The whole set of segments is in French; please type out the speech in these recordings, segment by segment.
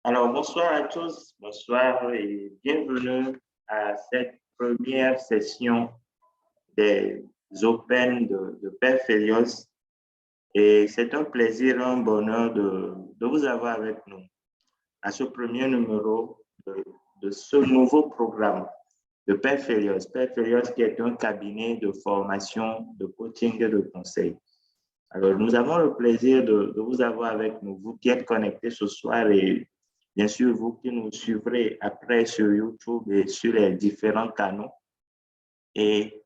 Alors, bonsoir à tous, bonsoir et bienvenue à cette première session des Open de Père Felios. Et c'est un plaisir, un bonheur de vous avoir avec nous à ce premier numéro de ce nouveau programme de Père Felios. Père Felios qui est un cabinet de formation, de coaching et de conseil. Alors, nous avons le plaisir de vous avoir avec nous, vous qui êtes connectés ce soir et bien sûr, vous qui nous suivrez après sur YouTube et sur les différents canaux. Et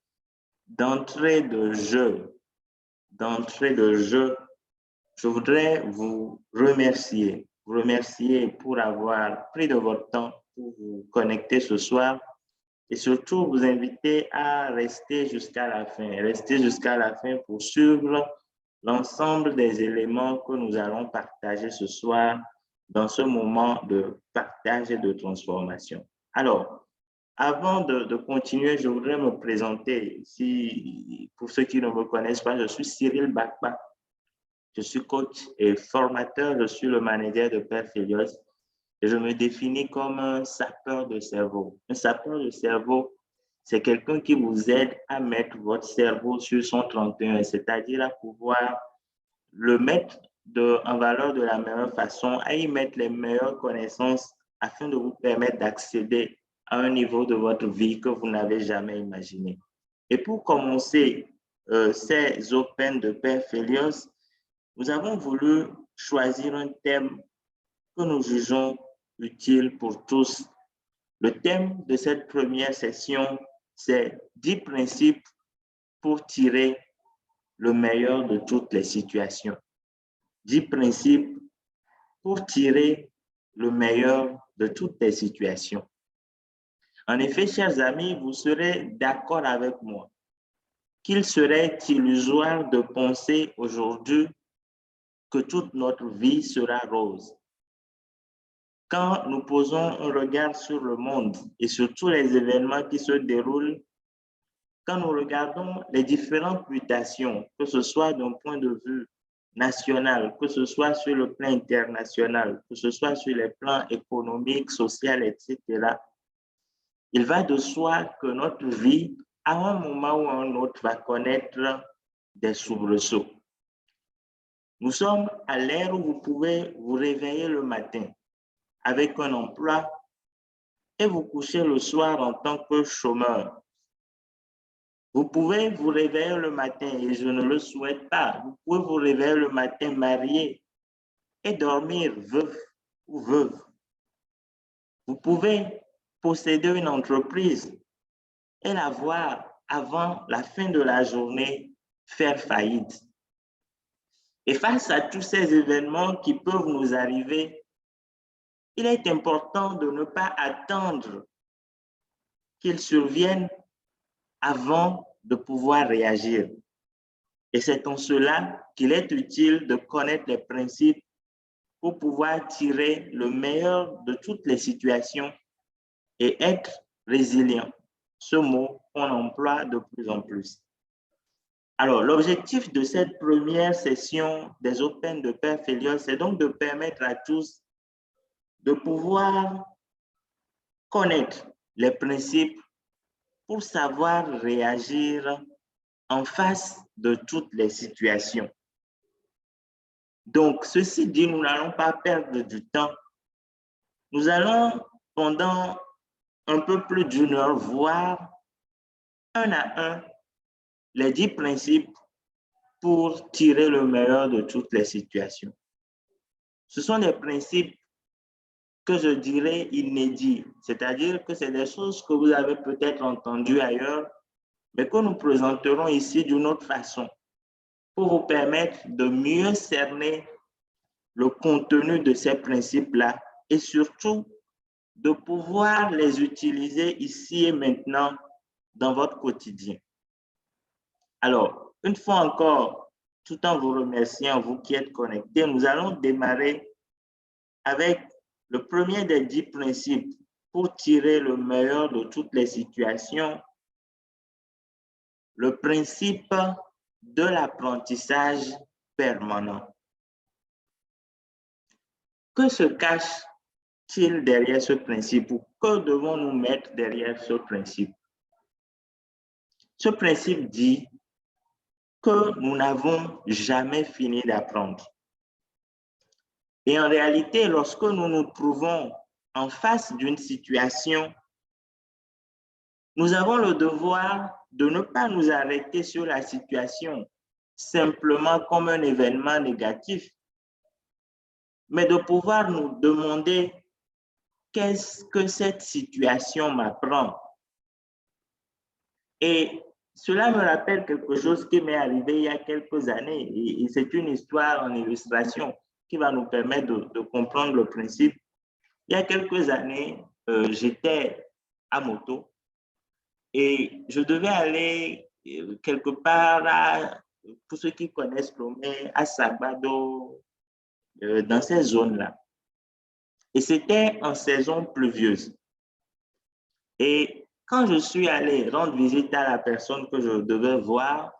d'entrée de jeu, je voudrais vous remercier pour avoir pris de votre temps pour vous connecter ce soir et surtout vous inviter à rester jusqu'à la fin pour suivre l'ensemble des éléments que nous allons partager ce soir dans ce moment de partage et de transformation. Alors, avant de continuer, je voudrais me présenter. Pour ceux qui ne me connaissent pas, je suis Cyril Bakba. Je suis coach et formateur. Je suis le manager de Père Felios et je me définis comme un sapeur de cerveau. Un sapeur de cerveau, c'est quelqu'un qui vous aide à mettre votre cerveau sur son 31, c'est-à-dire à pouvoir le mettre en valeur de la meilleure façon, à y mettre les meilleures connaissances afin de vous permettre d'accéder à un niveau de votre vie que vous n'avez jamais imaginé. Et pour commencer ces Open de Père Felios, nous avons voulu choisir un thème que nous jugeons utile pour tous. Le thème de cette première session, c'est 10 principes pour tirer le meilleur de toutes les situations. 10 principes pour tirer le meilleur de toutes les situations. En effet, chers amis, vous serez d'accord avec moi qu'il serait illusoire de penser aujourd'hui que toute notre vie sera rose. Quand nous posons un regard sur le monde et sur tous les événements qui se déroulent, quand nous regardons les différentes mutations, que ce soit d'un point de vue national, que ce soit sur le plan international, que ce soit sur les plans économiques, sociaux, etc., il va de soi que notre vie, à un moment ou à un autre, va connaître des soubresauts. Nous sommes à l'ère où vous pouvez vous réveiller le matin avec un emploi et vous coucher le soir en tant que chômeur. Vous pouvez vous réveiller le matin, et je ne le souhaite pas, vous pouvez vous réveiller le matin marié et dormir veuf ou veuve. Vous pouvez posséder une entreprise et la voir avant la fin de la journée faire faillite. Et face à tous ces événements qui peuvent nous arriver, il est important de ne pas attendre qu'ils surviennent avant de pouvoir réagir. Et c'est en cela qu'il est utile de connaître les principes pour pouvoir tirer le meilleur de toutes les situations et être résilient. Ce mot qu'on emploie de plus en plus. Alors, l'objectif de cette première session des Open de Père Felios, c'est donc de permettre à tous de pouvoir connaître les principes pour savoir réagir en face de toutes les situations. Donc, ceci dit, nous n'allons pas perdre du temps. Nous allons, pendant un peu plus d'une heure, voir un à un les 10 principes pour tirer le meilleur de toutes les situations. Ce sont des principes que je dirais inédits, c'est-à-dire que c'est des choses que vous avez peut-être entendues ailleurs, mais que nous présenterons ici d'une autre façon pour vous permettre de mieux cerner le contenu de ces principes-là et surtout de pouvoir les utiliser ici et maintenant dans votre quotidien. Alors, une fois encore, tout en vous remerciant, vous qui êtes connectés, nous allons démarrer avec le premier des 10 principes pour tirer le meilleur de toutes les situations. Le principe de l'apprentissage permanent. Que se cache-t-il derrière ce principe ou que devons-nous mettre derrière ce principe? Ce principe dit que nous n'avons jamais fini d'apprendre. Et en réalité, lorsque nous nous trouvons en face d'une situation, nous avons le devoir de ne pas nous arrêter sur la situation simplement comme un événement négatif, mais de pouvoir nous demander qu'est-ce que cette situation m'apprend. Et cela me rappelle quelque chose qui m'est arrivé il y a quelques années, et c'est une histoire en illustration qui va nous permettre de comprendre le principe. Il y a quelques années, j'étais à moto et je devais aller quelque part, pour ceux qui connaissent Lomé, à Sabado, dans ces zones-là. Et c'était en saison pluvieuse. Et quand je suis allé rendre visite à la personne que je devais voir,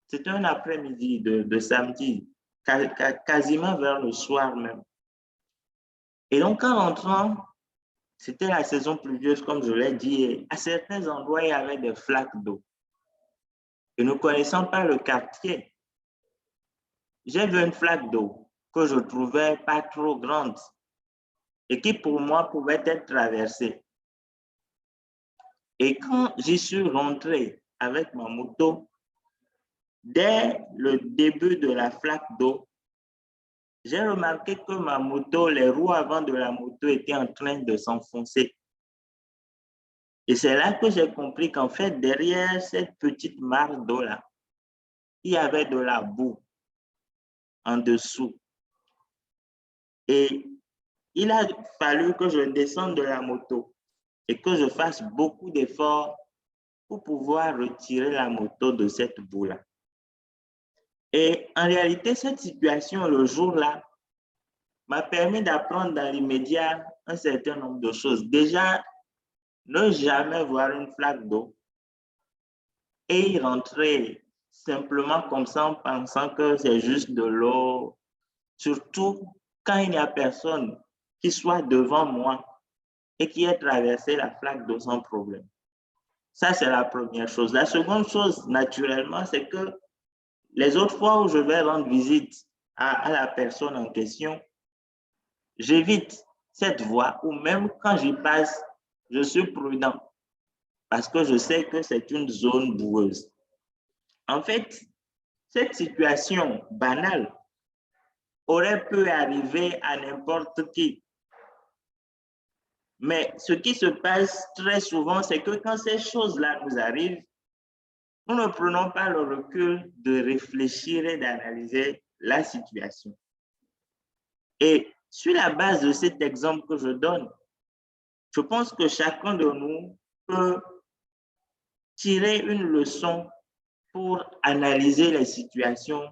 c'était un après-midi de samedi, quasiment vers le soir même. Et donc, en rentrant, c'était la saison pluvieuse, comme je l'ai dit, et à certains endroits, il y avait des flaques d'eau. Et ne connaissant pas le quartier, j'ai vu une flaque d'eau que je trouvais pas trop grande et qui, pour moi, pouvait être traversée. Et quand j'y suis rentré avec ma moto, dès le début de la flaque d'eau, j'ai remarqué que ma moto, les roues avant de la moto étaient en train de s'enfoncer. Et c'est là que j'ai compris qu'en fait, derrière cette petite mare d'eau-là, il y avait de la boue en dessous. Et il a fallu que je descende de la moto et que je fasse beaucoup d'efforts pour pouvoir retirer la moto de cette boue-là. Et en réalité, cette situation, le jour-là, m'a permis d'apprendre dans l'immédiat un certain nombre de choses. Déjà, ne jamais voir une flaque d'eau et y rentrer simplement comme ça en pensant que c'est juste de l'eau, surtout quand il n'y a personne qui soit devant moi et qui ait traversé la flaque d'eau sans problème. Ça, c'est la première chose. La seconde chose, naturellement, c'est que les autres fois où je vais rendre visite à la personne en question, j'évite cette voie ou même quand j'y passe, je suis prudent parce que je sais que c'est une zone boueuse. En fait, cette situation banale aurait pu arriver à n'importe qui. Mais ce qui se passe très souvent, c'est que quand ces choses-là nous arrivent, nous ne prenons pas le recul de réfléchir et d'analyser la situation. Et sur la base de cet exemple que je donne, je pense que chacun de nous peut tirer une leçon pour analyser les situations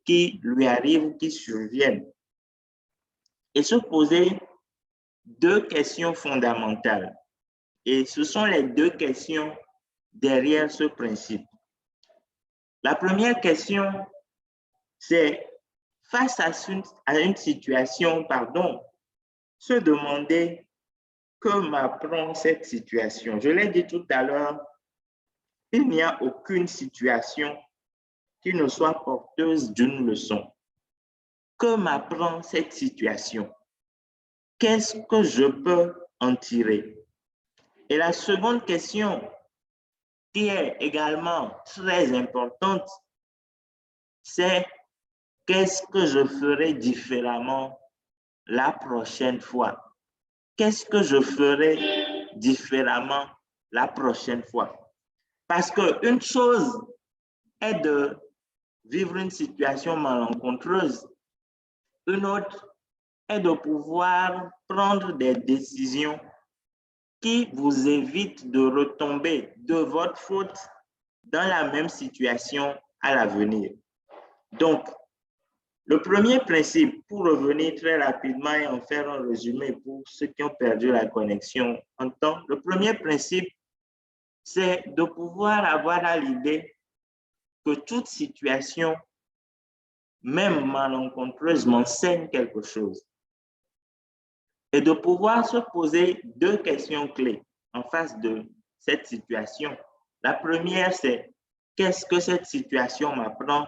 qui lui arrivent, qui surviennent, et se poser deux questions fondamentales. Et ce sont les deux questions derrière ce principe. La première question, c'est face à une situation, se demander que m'apprend cette situation. Je l'ai dit tout à l'heure, il n'y a aucune situation qui ne soit porteuse d'une leçon. Que m'apprend cette situation? Qu'est-ce que je peux en tirer? Et la seconde question, qui est également très importante, c'est qu'est-ce que je ferai différemment la prochaine fois? Qu'est-ce que je ferai différemment la prochaine fois? Parce qu'une chose est de vivre une situation malencontreuse, une autre est de pouvoir prendre des décisions qui vous évitent de retomber de votre faute dans la même situation à l'avenir. Donc, le premier principe, pour revenir très rapidement et en faire un résumé pour ceux qui ont perdu la connexion en temps, le premier principe, c'est de pouvoir avoir à l'idée que toute situation, même malencontreuse, m'enseigne quelque chose. Et de pouvoir se poser deux questions clés en face de cette situation. La première, c'est qu'est-ce que cette situation m'apprend?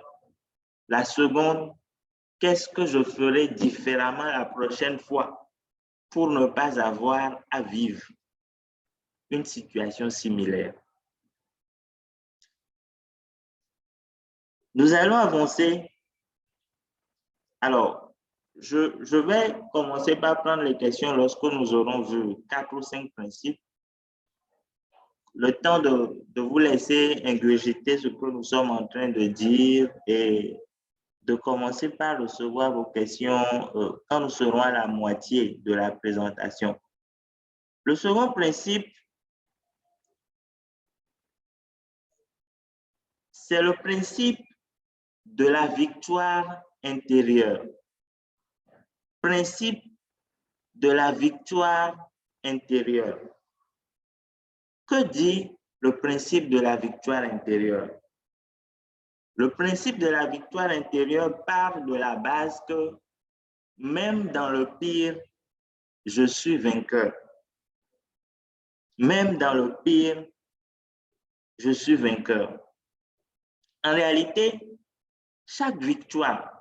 La seconde, qu'est-ce que je ferai différemment la prochaine fois pour ne pas avoir à vivre une situation similaire? Nous allons avancer. Alors, je vais commencer par prendre les questions lorsque nous aurons vu 4 ou 5 principes. Le temps de vous laisser ingurgiter ce que nous sommes en train de dire et de commencer par recevoir vos questions quand nous serons à la moitié de la présentation. Le second principe, c'est le principe de la victoire intérieure. Principe de la victoire intérieure. Que dit le principe de la victoire intérieure? Le principe de la victoire intérieure part de la base que même dans le pire, je suis vainqueur. Même dans le pire, je suis vainqueur. En réalité, chaque victoire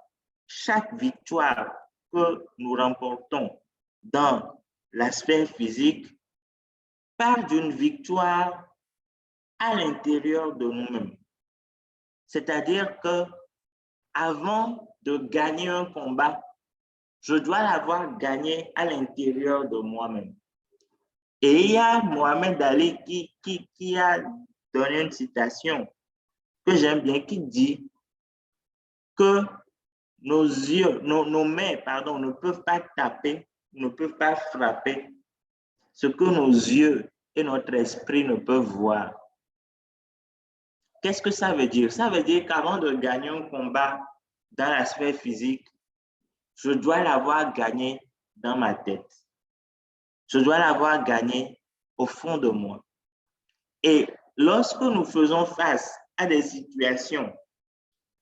que nous remportons dans l'aspect physique part d'une victoire à l'intérieur de nous-mêmes. C'est-à-dire que avant de gagner un combat, je dois l'avoir gagné à l'intérieur de moi-même. Et il y a Mohamed Ali qui a donné une citation que j'aime bien, qui dit que nos mains, pardon, ne peuvent pas taper, ne peuvent pas frapper ce que nos yeux et notre esprit ne peuvent voir. Qu'est-ce que ça veut dire? Ça veut dire qu'avant de gagner un combat dans la sphère physique, je dois l'avoir gagné dans ma tête. Je dois l'avoir gagné au fond de moi. Et lorsque nous faisons face à des situations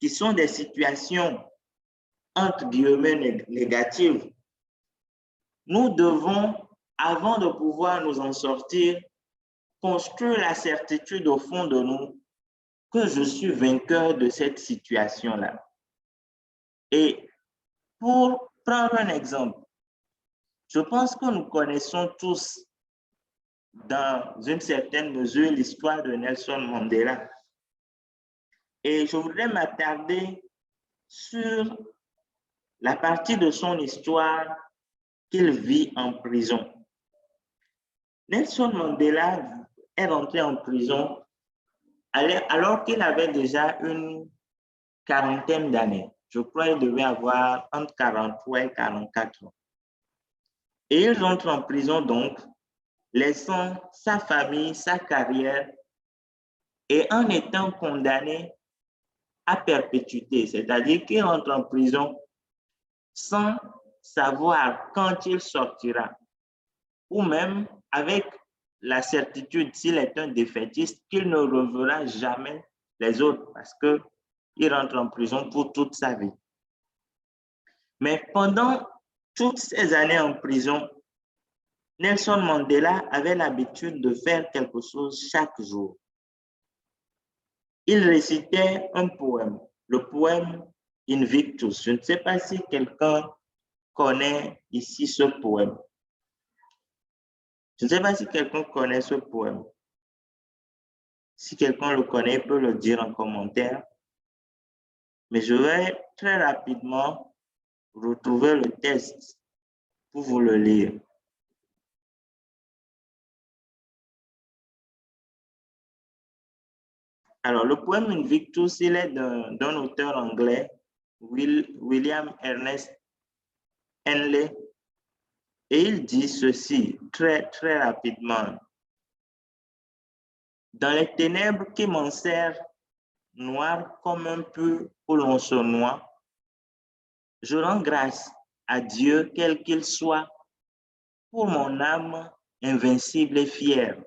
qui sont des situations entre guillemets négatives, nous devons, avant de pouvoir nous en sortir, construire la certitude au fond de nous que je suis vainqueur de cette situation-là. Et pour prendre un exemple, je pense que nous connaissons tous, dans une certaine mesure, l'histoire de Nelson Mandela. Et je voudrais m'attarder sur la partie de son histoire qu'il vit en prison. Nelson Mandela est rentré en prison alors qu'il avait déjà une quarantaine d'années. Je crois qu'il devait avoir entre 43 et 44 ans. Et il rentre en prison donc, laissant sa famille, sa carrière, et en étant condamné à perpétuité, c'est-à-dire qu'il rentre en prison sans savoir quand il sortira, ou même avec la certitude, s'il est un défaitiste, qu'il ne reverra jamais les autres parce qu'il rentre en prison pour toute sa vie. Mais pendant toutes ces années en prison, Nelson Mandela avait l'habitude de faire quelque chose chaque jour. Il récitait un poème, le poème Invictus. Je ne sais pas si quelqu'un connaît ici ce poème. Je ne sais pas si quelqu'un connaît ce poème. Si quelqu'un le connaît, il peut le dire en commentaire. Mais je vais très rapidement retrouver le texte pour vous le lire. Alors, le poème Invictus, il est d'un auteur anglais, William Ernest Henley, et il dit ceci très rapidement. Dans les ténèbres qui m'enserrent, noires comme un peu où l'on se noie, je rends grâce à Dieu, quel qu'il soit, pour mon âme invincible et fière.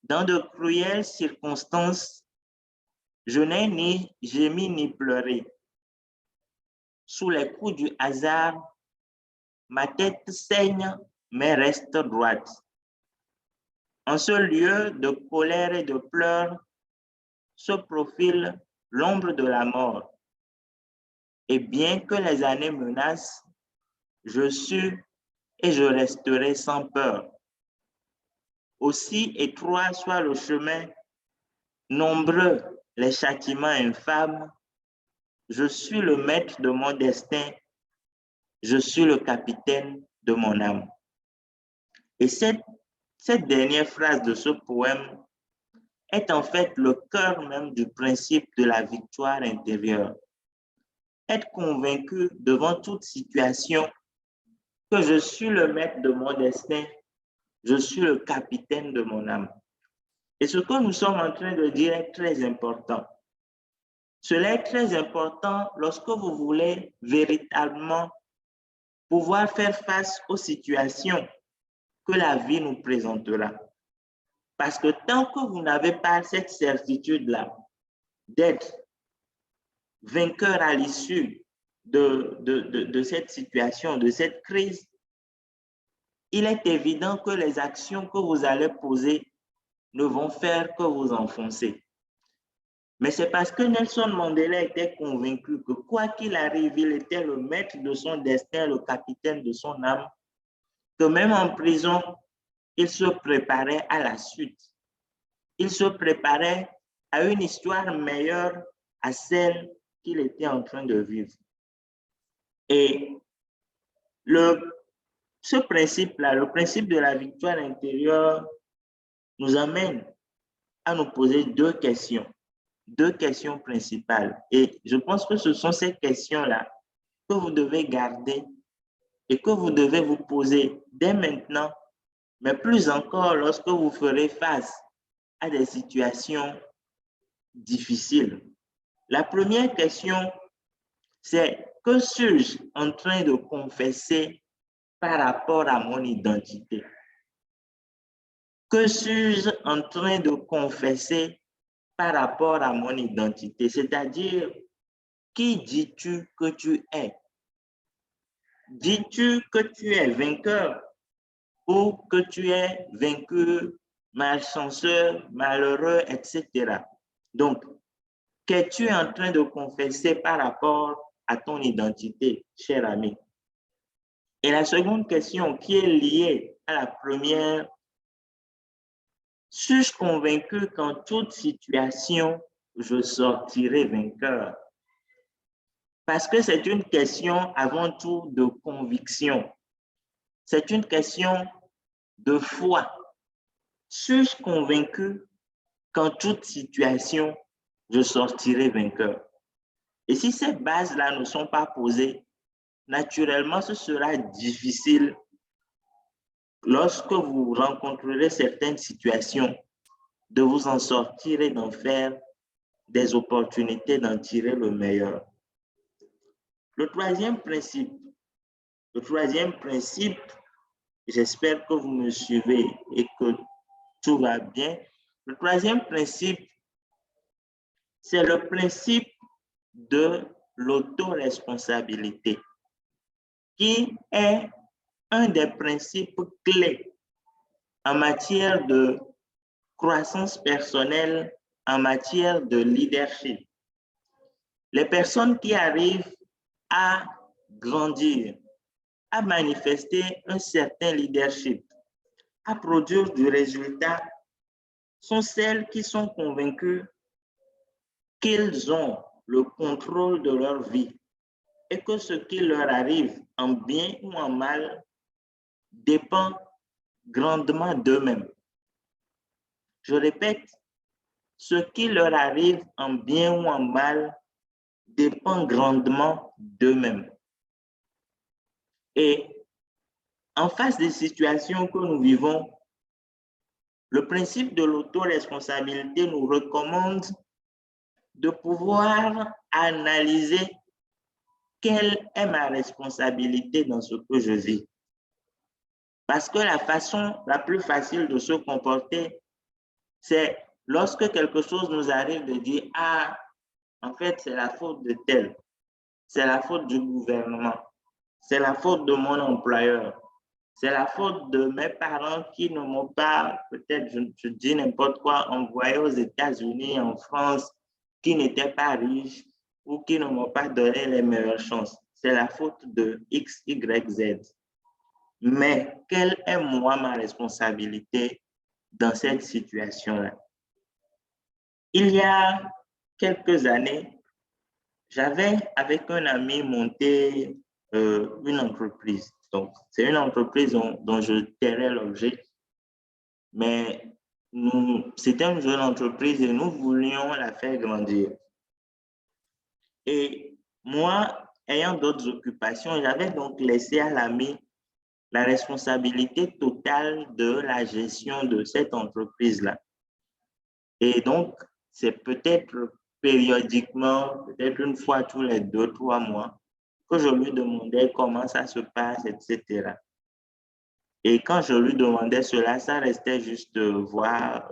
Dans de cruelles circonstances, Je n'ai ni gémi ni pleuré. Sous les coups du hasard, ma tête saigne, mais reste droite. En ce lieu de colère et de pleurs, se profile l'ombre de la mort. Et bien que les années menacent, je suis et je resterai sans peur. Aussi étroit soit le chemin, nombreux les châtiments infâmes, je suis le maître de mon destin, je suis le capitaine de mon âme. Et cette dernière phrase de ce poème est en fait le cœur même du principe de la victoire intérieure. Être convaincu devant toute situation que je suis le maître de mon destin, je suis le capitaine de mon âme. Et ce que nous sommes en train de dire est très important. Cela est très important lorsque vous voulez véritablement pouvoir faire face aux situations que la vie nous présentera. Parce que tant que vous n'avez pas cette certitude-là d'être vainqueur à l'issue de cette situation, de cette crise, il est évident que les actions que vous allez poser ne vont faire que vous enfoncer. Mais c'est parce que Nelson Mandela était convaincu que quoi qu'il arrive, il était le maître de son destin, le capitaine de son âme, que même en prison, il se préparait à la suite. Il se préparait à une histoire meilleure à celle qu'il était en train de vivre. Et ce principe-là, le principe de la victoire intérieure, nous amène à nous poser deux questions principales. Et je pense que ce sont ces questions-là que vous devez garder et que vous devez vous poser dès maintenant, mais plus encore lorsque vous ferez face à des situations difficiles. La première question, c'est que suis-je en train de confesser par rapport à mon identité? Que suis-je en train de confesser par rapport à mon identité? C'est-à-dire, qui dis-tu que tu es? Dis-tu que tu es vainqueur ou que tu es vaincu, malchanceux, malheureux, etc. Donc, qu'es-tu en train de confesser par rapport à ton identité, cher ami? Et la seconde question qui est liée à la première, suis-je convaincu qu'en toute situation, je sortirai vainqueur? Parce que c'est une question avant tout de conviction. C'est une question de foi. Suis-je convaincu qu'en toute situation, je sortirai vainqueur? Et si ces bases-là ne sont pas posées, naturellement, ce sera difficile lorsque vous rencontrerez certaines situations de vous en sortir et d'en faire des opportunités d'en tirer le meilleur. Le troisième principe, j'espère que vous me suivez et que tout va bien. Le troisième principe, c'est le principe de l'autoresponsabilité, qui est un des principes clés en matière de croissance personnelle, en matière de leadership. Les personnes qui arrivent à grandir, à manifester un certain leadership, à produire du résultat, sont celles qui sont convaincues qu'ils ont le contrôle de leur vie et que ce qui leur arrive en bien ou en mal dépend grandement d'eux-mêmes. Je répète, ce qui leur arrive en bien ou en mal dépend grandement d'eux-mêmes. Et en face des situations que nous vivons, le principe de l'autoresponsabilité nous recommande de pouvoir analyser quelle est ma responsabilité dans ce que je vis. Parce que la façon la plus facile de se comporter, c'est lorsque quelque chose nous arrive de dire, ah, en fait, c'est la faute de tel, c'est la faute du gouvernement, c'est la faute de mon employeur, c'est la faute de mes parents qui ne m'ont pas, peut-être, je dis n'importe quoi, envoyé aux États-Unis, en France, qui n'étaient pas riches ou qui ne m'ont pas donné les meilleures chances. C'est la faute de X, Y, Z. Mais quelle est moi ma responsabilité dans cette situation-là? Il y a quelques années, j'avais avec un ami monté une entreprise. Donc, c'est une entreprise dont je tairai l'objet, mais c'était une jeune entreprise et nous voulions la faire grandir. Et moi, ayant d'autres occupations, j'avais donc laissé à l'ami la responsabilité totale de la gestion de cette entreprise-là. Et donc, c'est peut-être périodiquement, peut-être une fois tous les 2, 3 mois, que je lui demandais comment ça se passe, etc. Et quand je lui demandais cela, ça restait juste de voir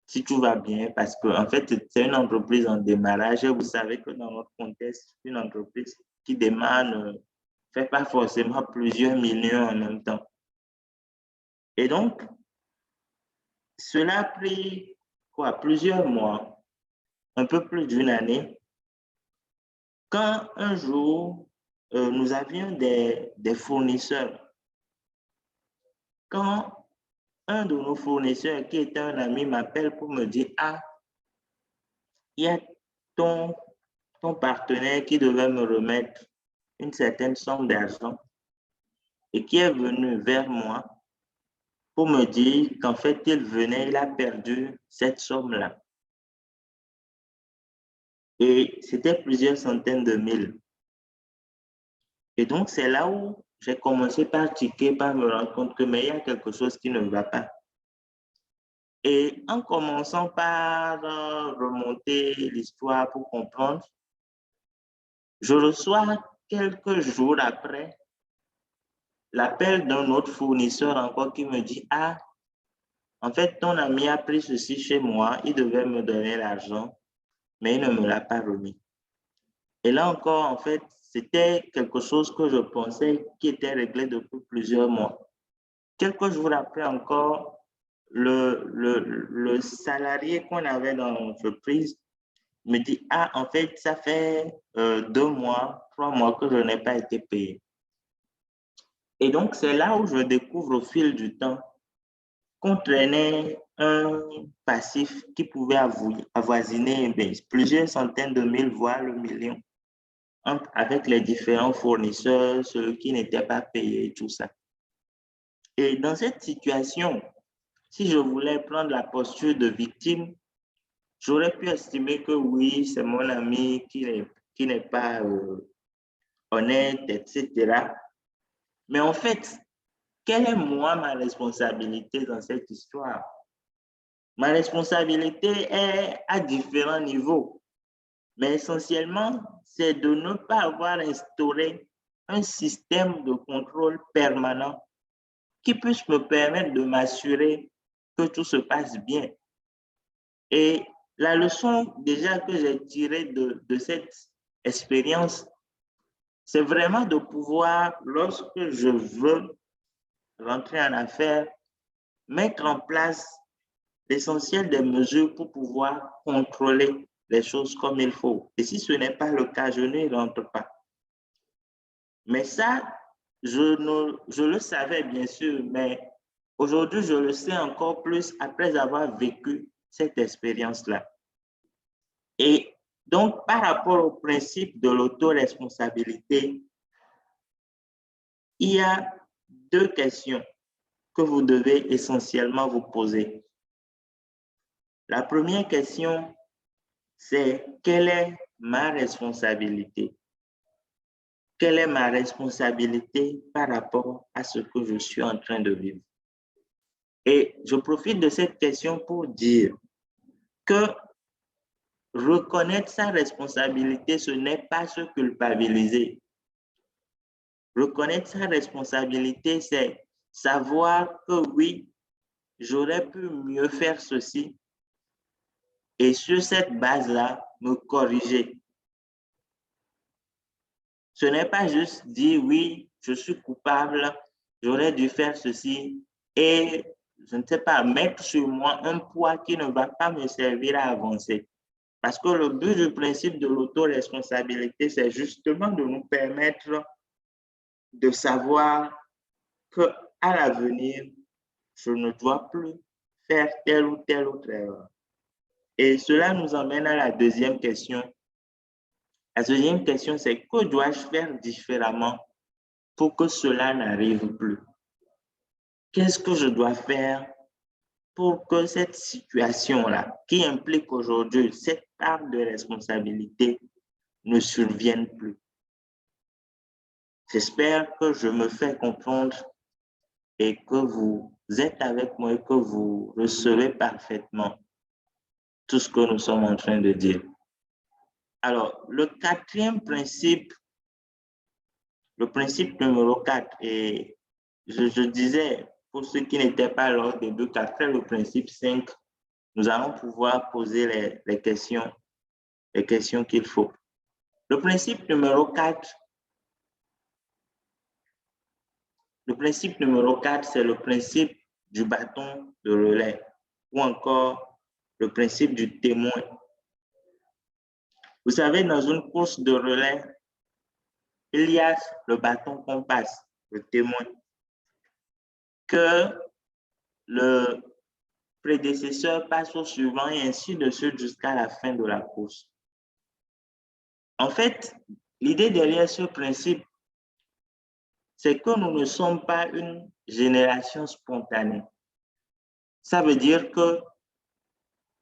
si tout va bien, parce que en fait, c'est une entreprise en démarrage et vous savez que dans notre contexte, une entreprise qui démarre ne fait pas forcément plusieurs millions en même temps. Et donc, cela a pris quoi, plusieurs mois, un peu plus d'une année, quand un jour, nous avions des fournisseurs. Quand un de nos fournisseurs, qui était un ami, m'appelle pour me dire, ah, il y a ton, ton partenaire qui devait me remettre une certaine somme d'argent et qui est venu vers moi pour me dire qu'en fait, il a perdu cette somme-là. Et c'était plusieurs centaines de mille. Et donc, c'est là où j'ai commencé par tiquer, par me rendre compte que mais il y a quelque chose qui ne va pas. Et en commençant par remonter l'histoire pour comprendre, je reçois quelques jours après l'appel d'un autre fournisseur encore qui me dit, ah, en fait, ton ami a pris ceci chez moi, il devait me donner l'argent, mais il ne me l'a pas remis. Et là encore, en fait, c'était quelque chose que je pensais qui était réglé depuis plusieurs mois. Quelques jours après encore, le salarié qu'on avait dans l'entreprise me dit, ah, en fait, ça fait 2 mois, 3 mois que je n'ai pas été payé. Et donc, c'est là où je découvre au fil du temps qu'on traînait un passif qui pouvait avoisiner plusieurs centaines de mille, voire le million, avec les différents fournisseurs, ceux qui n'étaient pas payés, tout ça. Et dans cette situation, si je voulais prendre la posture de victime, j'aurais pu estimer que oui, c'est mon ami qui n'est pas honnête, etc. Mais en fait, quelle est moi ma responsabilité dans cette histoire? Ma responsabilité est à différents niveaux, mais essentiellement, c'est de ne pas avoir instauré un système de contrôle permanent qui puisse me permettre de m'assurer que tout se passe bien. Et la leçon déjà que j'ai tirée de cette expérience, c'est vraiment de pouvoir, lorsque je veux rentrer en affaires, mettre en place l'essentiel des mesures pour pouvoir contrôler les choses comme il faut. Et si ce n'est pas le cas, je n'y rentre pas. Mais ça, je le savais bien sûr, mais aujourd'hui, je le sais encore plus après avoir vécu cette expérience-là. Et donc, par rapport au principe de l'autoresponsabilité, il y a deux questions que vous devez essentiellement vous poser. La première question, c'est quelle est ma responsabilité? Quelle est ma responsabilité par rapport à ce que je suis en train de vivre? Et je profite de cette question pour dire que reconnaître sa responsabilité, ce n'est pas se culpabiliser. Reconnaître sa responsabilité, c'est savoir que oui, j'aurais pu mieux faire ceci, et sur cette base-là, me corriger. Ce n'est pas juste dire oui, je suis coupable, j'aurais dû faire ceci et, je ne sais pas, mettre sur moi un poids qui ne va pas me servir à avancer. Parce que le but du principe de l'autoresponsabilité, c'est justement de nous permettre de savoir qu'à l'avenir, je ne dois plus faire telle ou telle autre erreur. Et cela nous emmène à la deuxième question. La deuxième question, c'est que dois-je faire différemment pour que cela n'arrive plus? Qu'est-ce que je dois faire pour que cette situation-là, qui implique aujourd'hui cette part de responsabilité, ne survienne plus? J'espère que je me fais comprendre et que vous êtes avec moi et que vous recevez parfaitement tout ce que nous sommes en train de dire. Alors, le quatrième principe, le principe numéro 4, et je disais, pour ceux qui n'étaient pas là au début, qu'après le principe 5, nous allons pouvoir poser les questions qu'il faut. Le principe numéro 4, c'est le principe du bâton de relais ou encore le principe du témoin. Vous savez, dans une course de relais, il y a le bâton qu'on passe, le témoin, que le prédécesseur passe au suivant et ainsi de suite jusqu'à la fin de la course. En fait, l'idée derrière ce principe, c'est que nous ne sommes pas une génération spontanée. Ça veut dire que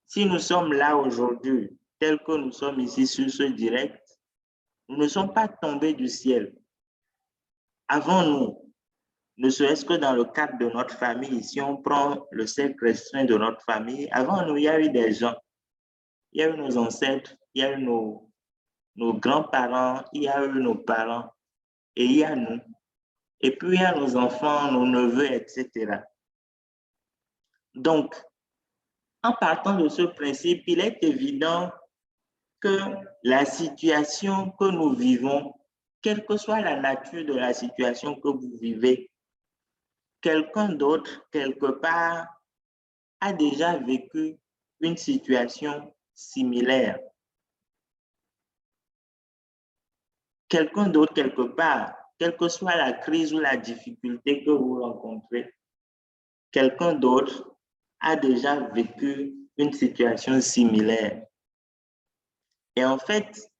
si nous sommes là aujourd'hui, tel que nous sommes ici sur ce direct, nous ne sommes pas tombés du ciel. Avant nous, ne serait-ce que dans le cadre de notre famille, si on prend le cercle restreint de notre famille, avant nous, il y a eu des gens, il y a eu nos ancêtres, il y a eu nos grands-parents, il y a eu nos parents, et il y a nous. Et puis, il y a nos enfants, nos neveux, etc. Donc, en partant de ce principe, il est évident que la situation que nous vivons, quelle que soit la nature de la situation que vous vivez, quelqu'un d'autre, quelque part, a déjà vécu une situation similaire. Quelqu'un d'autre, quelque part, quelle que soit la crise ou la difficulté que vous rencontrez, quelqu'un d'autre a déjà vécu une situation similaire. Et en fait,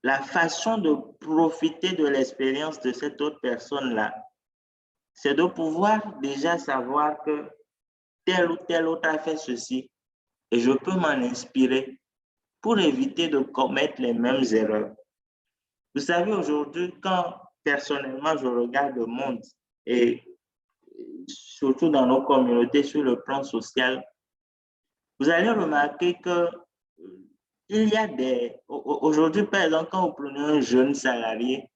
la façon de profiter de l'expérience de cette autre personne-là, c'est de pouvoir déjà savoir que tel ou tel autre a fait ceci et je peux m'en inspirer pour éviter de commettre les mêmes erreurs. Vous savez, aujourd'hui, quand personnellement je regarde le monde et surtout dans nos communautés sur le plan social, vous allez remarquer que il y a aujourd'hui, par exemple, quand vous prenez un jeune salarié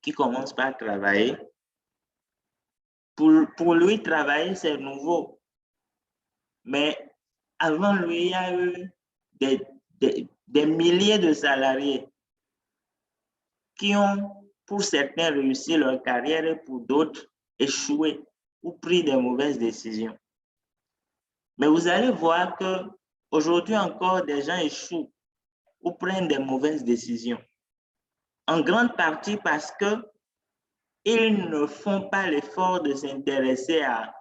qui commence par travailler, pour lui, travailler, c'est nouveau. Mais avant lui, il y a eu des milliers de salariés qui ont, pour certains, réussi leur carrière et pour d'autres, échoué ou pris des mauvaises décisions. Mais vous allez voir qu'aujourd'hui encore, des gens échouent ou prennent des mauvaises décisions. En grande partie parce qu'ils ne font pas l'effort de s'intéresser à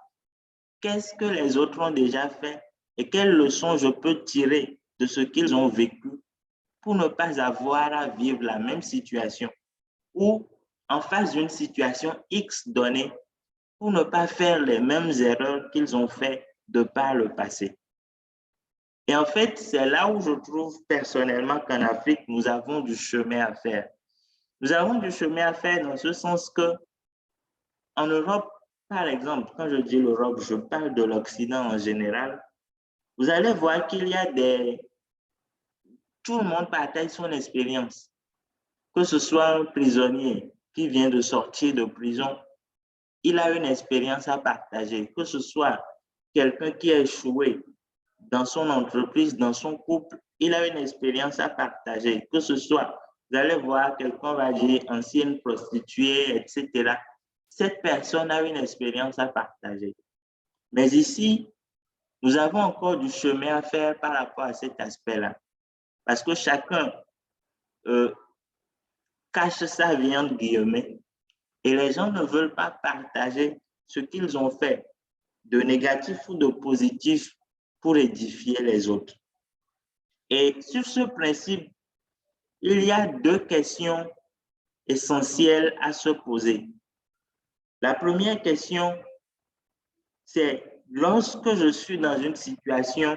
qu'est-ce que les autres ont déjà fait et quelles leçons je peux tirer de ce qu'ils ont vécu pour ne pas avoir à vivre la même situation ou en face d'une situation X donnée pour ne pas faire les mêmes erreurs qu'ils ont fait de par le passé. Et en fait, c'est là où je trouve personnellement qu'en Afrique, nous avons du chemin à faire. Nous avons du chemin à faire dans ce sens que en Europe, par exemple, quand je dis l'Europe, je parle de l'Occident en général, vous allez voir qu'il y a tout le monde partage son expérience. Que ce soit un prisonnier qui vient de sortir de prison, il a une expérience à partager. Que ce soit quelqu'un qui a échoué dans son entreprise, dans son couple, il a une expérience à partager, que ce soit, vous allez voir, quelqu'un va dire ancienne prostituée, etc. Cette personne a une expérience à partager. Mais ici, nous avons encore du chemin à faire par rapport à cet aspect-là. Parce que chacun cache sa vie entre guillemets et les gens ne veulent pas partager ce qu'ils ont fait de négatif ou de positif pour édifier les autres. Et sur ce principe, il y a deux questions essentielles à se poser. La première question, c'est lorsque je suis dans une situation,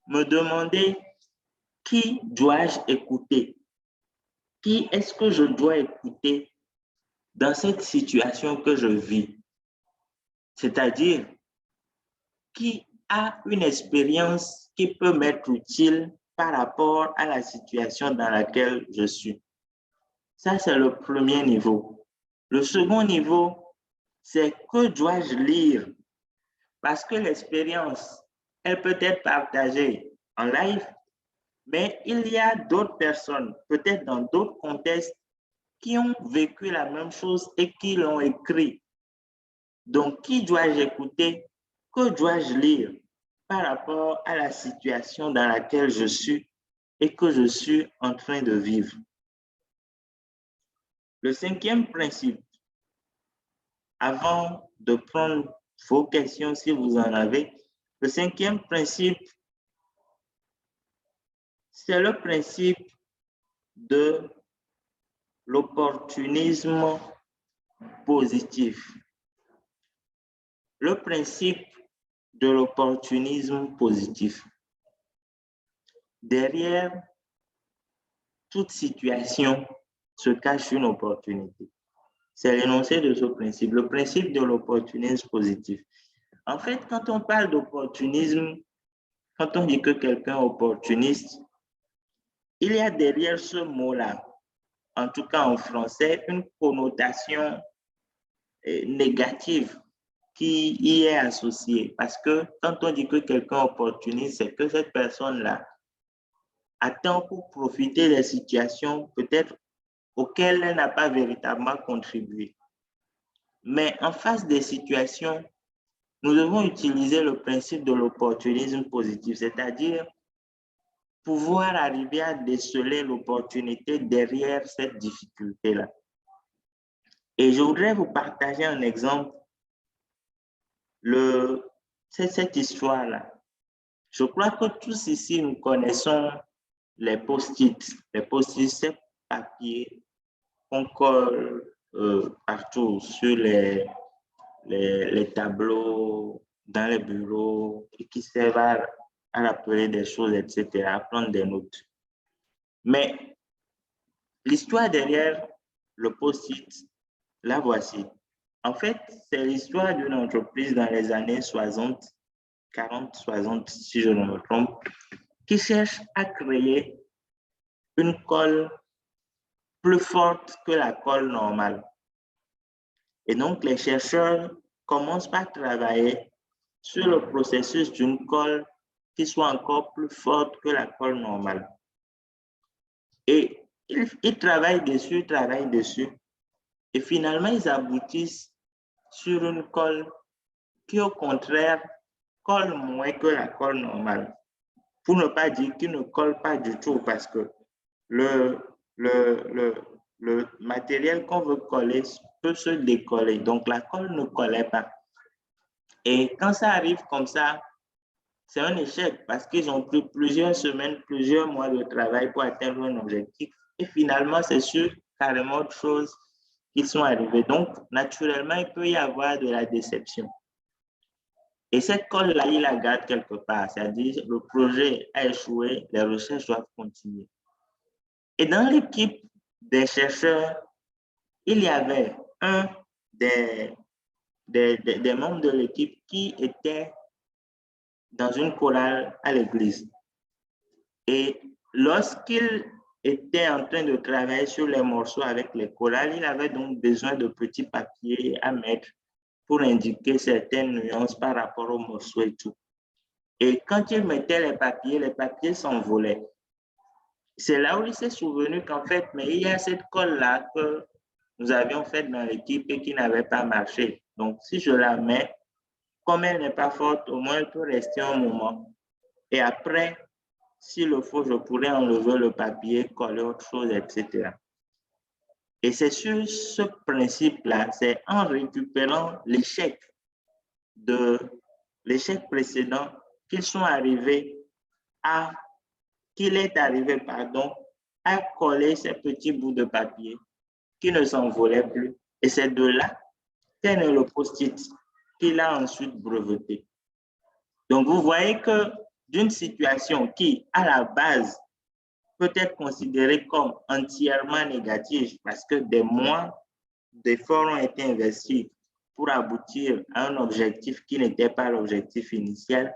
me demander qui dois-je écouter? Qui est-ce que je dois écouter dans cette situation que je vis? C'est-à-dire, qui a une expérience qui peut m'être utile par rapport à la situation dans laquelle je suis. Ça, c'est le premier niveau. Le second niveau, c'est que dois-je lire? Parce que l'expérience, elle peut être partagée en live, mais il y a d'autres personnes, peut-être dans d'autres contextes, qui ont vécu la même chose et qui l'ont écrit. Donc, qui dois-je écouter? Que dois-je lire par rapport à la situation dans laquelle je suis et que je suis en train de vivre? Le cinquième principe, avant de prendre vos questions si vous en avez, le cinquième principe, c'est le principe de l'opportunisme positif. Le principe de l'opportunisme positif. Derrière toute situation se cache une opportunité. C'est l'énoncé de ce principe, le principe de l'opportunisme positif. En fait, quand on parle d'opportunisme, quand on dit que quelqu'un est opportuniste, il y a derrière ce mot-là, en tout cas en français, une connotation négative qui y est associée. Parce que quand on dit que quelqu'un est opportuniste, c'est que cette personne-là attend pour profiter des situations peut-être auxquelles elle n'a pas véritablement contribué. Mais en face des situations, nous devons utiliser le principe de l'opportunisme positif, c'est-à-dire pouvoir arriver à déceler l'opportunité derrière cette difficulté-là. Et je voudrais vous partager un exemple, c'est cette histoire-là. Je crois que tous ici, nous connaissons les post-it. Les post-it, c'est papier qu'on colle partout sur les tableaux, dans les bureaux, et qui servent à rappeler des choses, etc., à prendre des notes. Mais l'histoire derrière le post-it, la voici. En fait, c'est l'histoire d'une entreprise dans les années 60, 40, 60, si je ne me trompe, qui cherche à créer une colle plus forte que la colle normale. Et donc, les chercheurs commencent par travailler sur le processus d'une colle qui soit encore plus forte que la colle normale. Et ils travaillent dessus, et finalement, ils aboutissent sur une colle qui, au contraire, colle moins que la colle normale. Pour ne pas dire qu'il ne colle pas du tout, parce que le matériel qu'on veut coller peut se décoller. Donc, la colle ne collait pas. Et quand ça arrive comme ça, c'est un échec parce qu'ils ont pris plusieurs semaines, plusieurs mois de travail pour atteindre un objectif. Et finalement, c'est sur carrément autre chose qu'ils sont arrivés. Donc, naturellement, il peut y avoir de la déception. Et cette colle-là, il la garde quelque part. C'est-à-dire, le projet a échoué, les recherches doivent continuer. Et dans l'équipe des chercheurs, il y avait un des membres de l'équipe qui était dans une chorale à l'église. Et lorsqu'il était en train de travailler sur les morceaux avec les chorales, il avait donc besoin de petits papiers à mettre pour indiquer certaines nuances par rapport aux morceaux et tout. Et quand il mettait les papiers s'envolaient. C'est là où il s'est souvenu qu'en fait, mais il y a cette colle-là que nous avions faite dans l'équipe et qui n'avait pas marché. Donc, si je la mets, comme elle n'est pas forte, au moins elle peut rester un moment. Et après, s'il le faut, je pourrais enlever le papier, coller autre chose, etc. Et c'est sur ce principe-là, c'est en récupérant l'échec précédent qu'ils sont arrivés à, qu'il est arrivé, pardon, à coller ces petits bouts de papier qui ne s'envolaient plus. Et c'est de là qu'est né le post-it qu'il a ensuite breveté. Donc, vous voyez que d'une situation qui, à la base, peut être considérée comme entièrement négative parce que des mois d'efforts ont été investis pour aboutir à un objectif qui n'était pas l'objectif initial,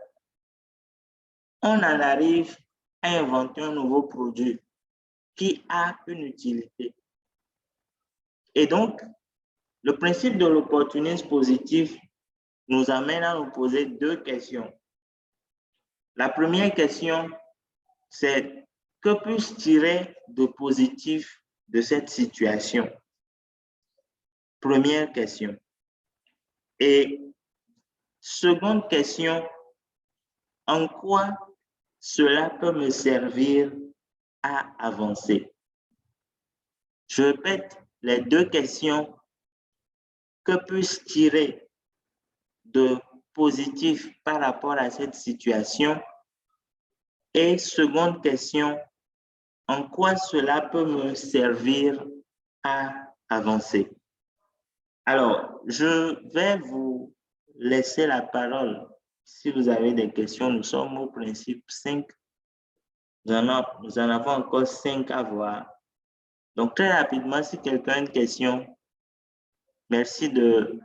on en arrive à inventer un nouveau produit qui a une utilité. Et donc, le principe de l'opportunisme positif nous amène à nous poser deux questions. La première question, c'est que puis-je tirer de positif de cette situation? Première question. Et seconde question, en quoi cela peut me servir à avancer? Je répète les deux questions. Que puis-je tirer de positif par rapport à cette situation? Et seconde question, en quoi cela peut me servir à avancer? Alors, je vais vous laisser la parole. Si vous avez des questions, nous sommes au principe 5. Nous en avons encore 5 à voir. Donc, très rapidement, si quelqu'un a une question, merci de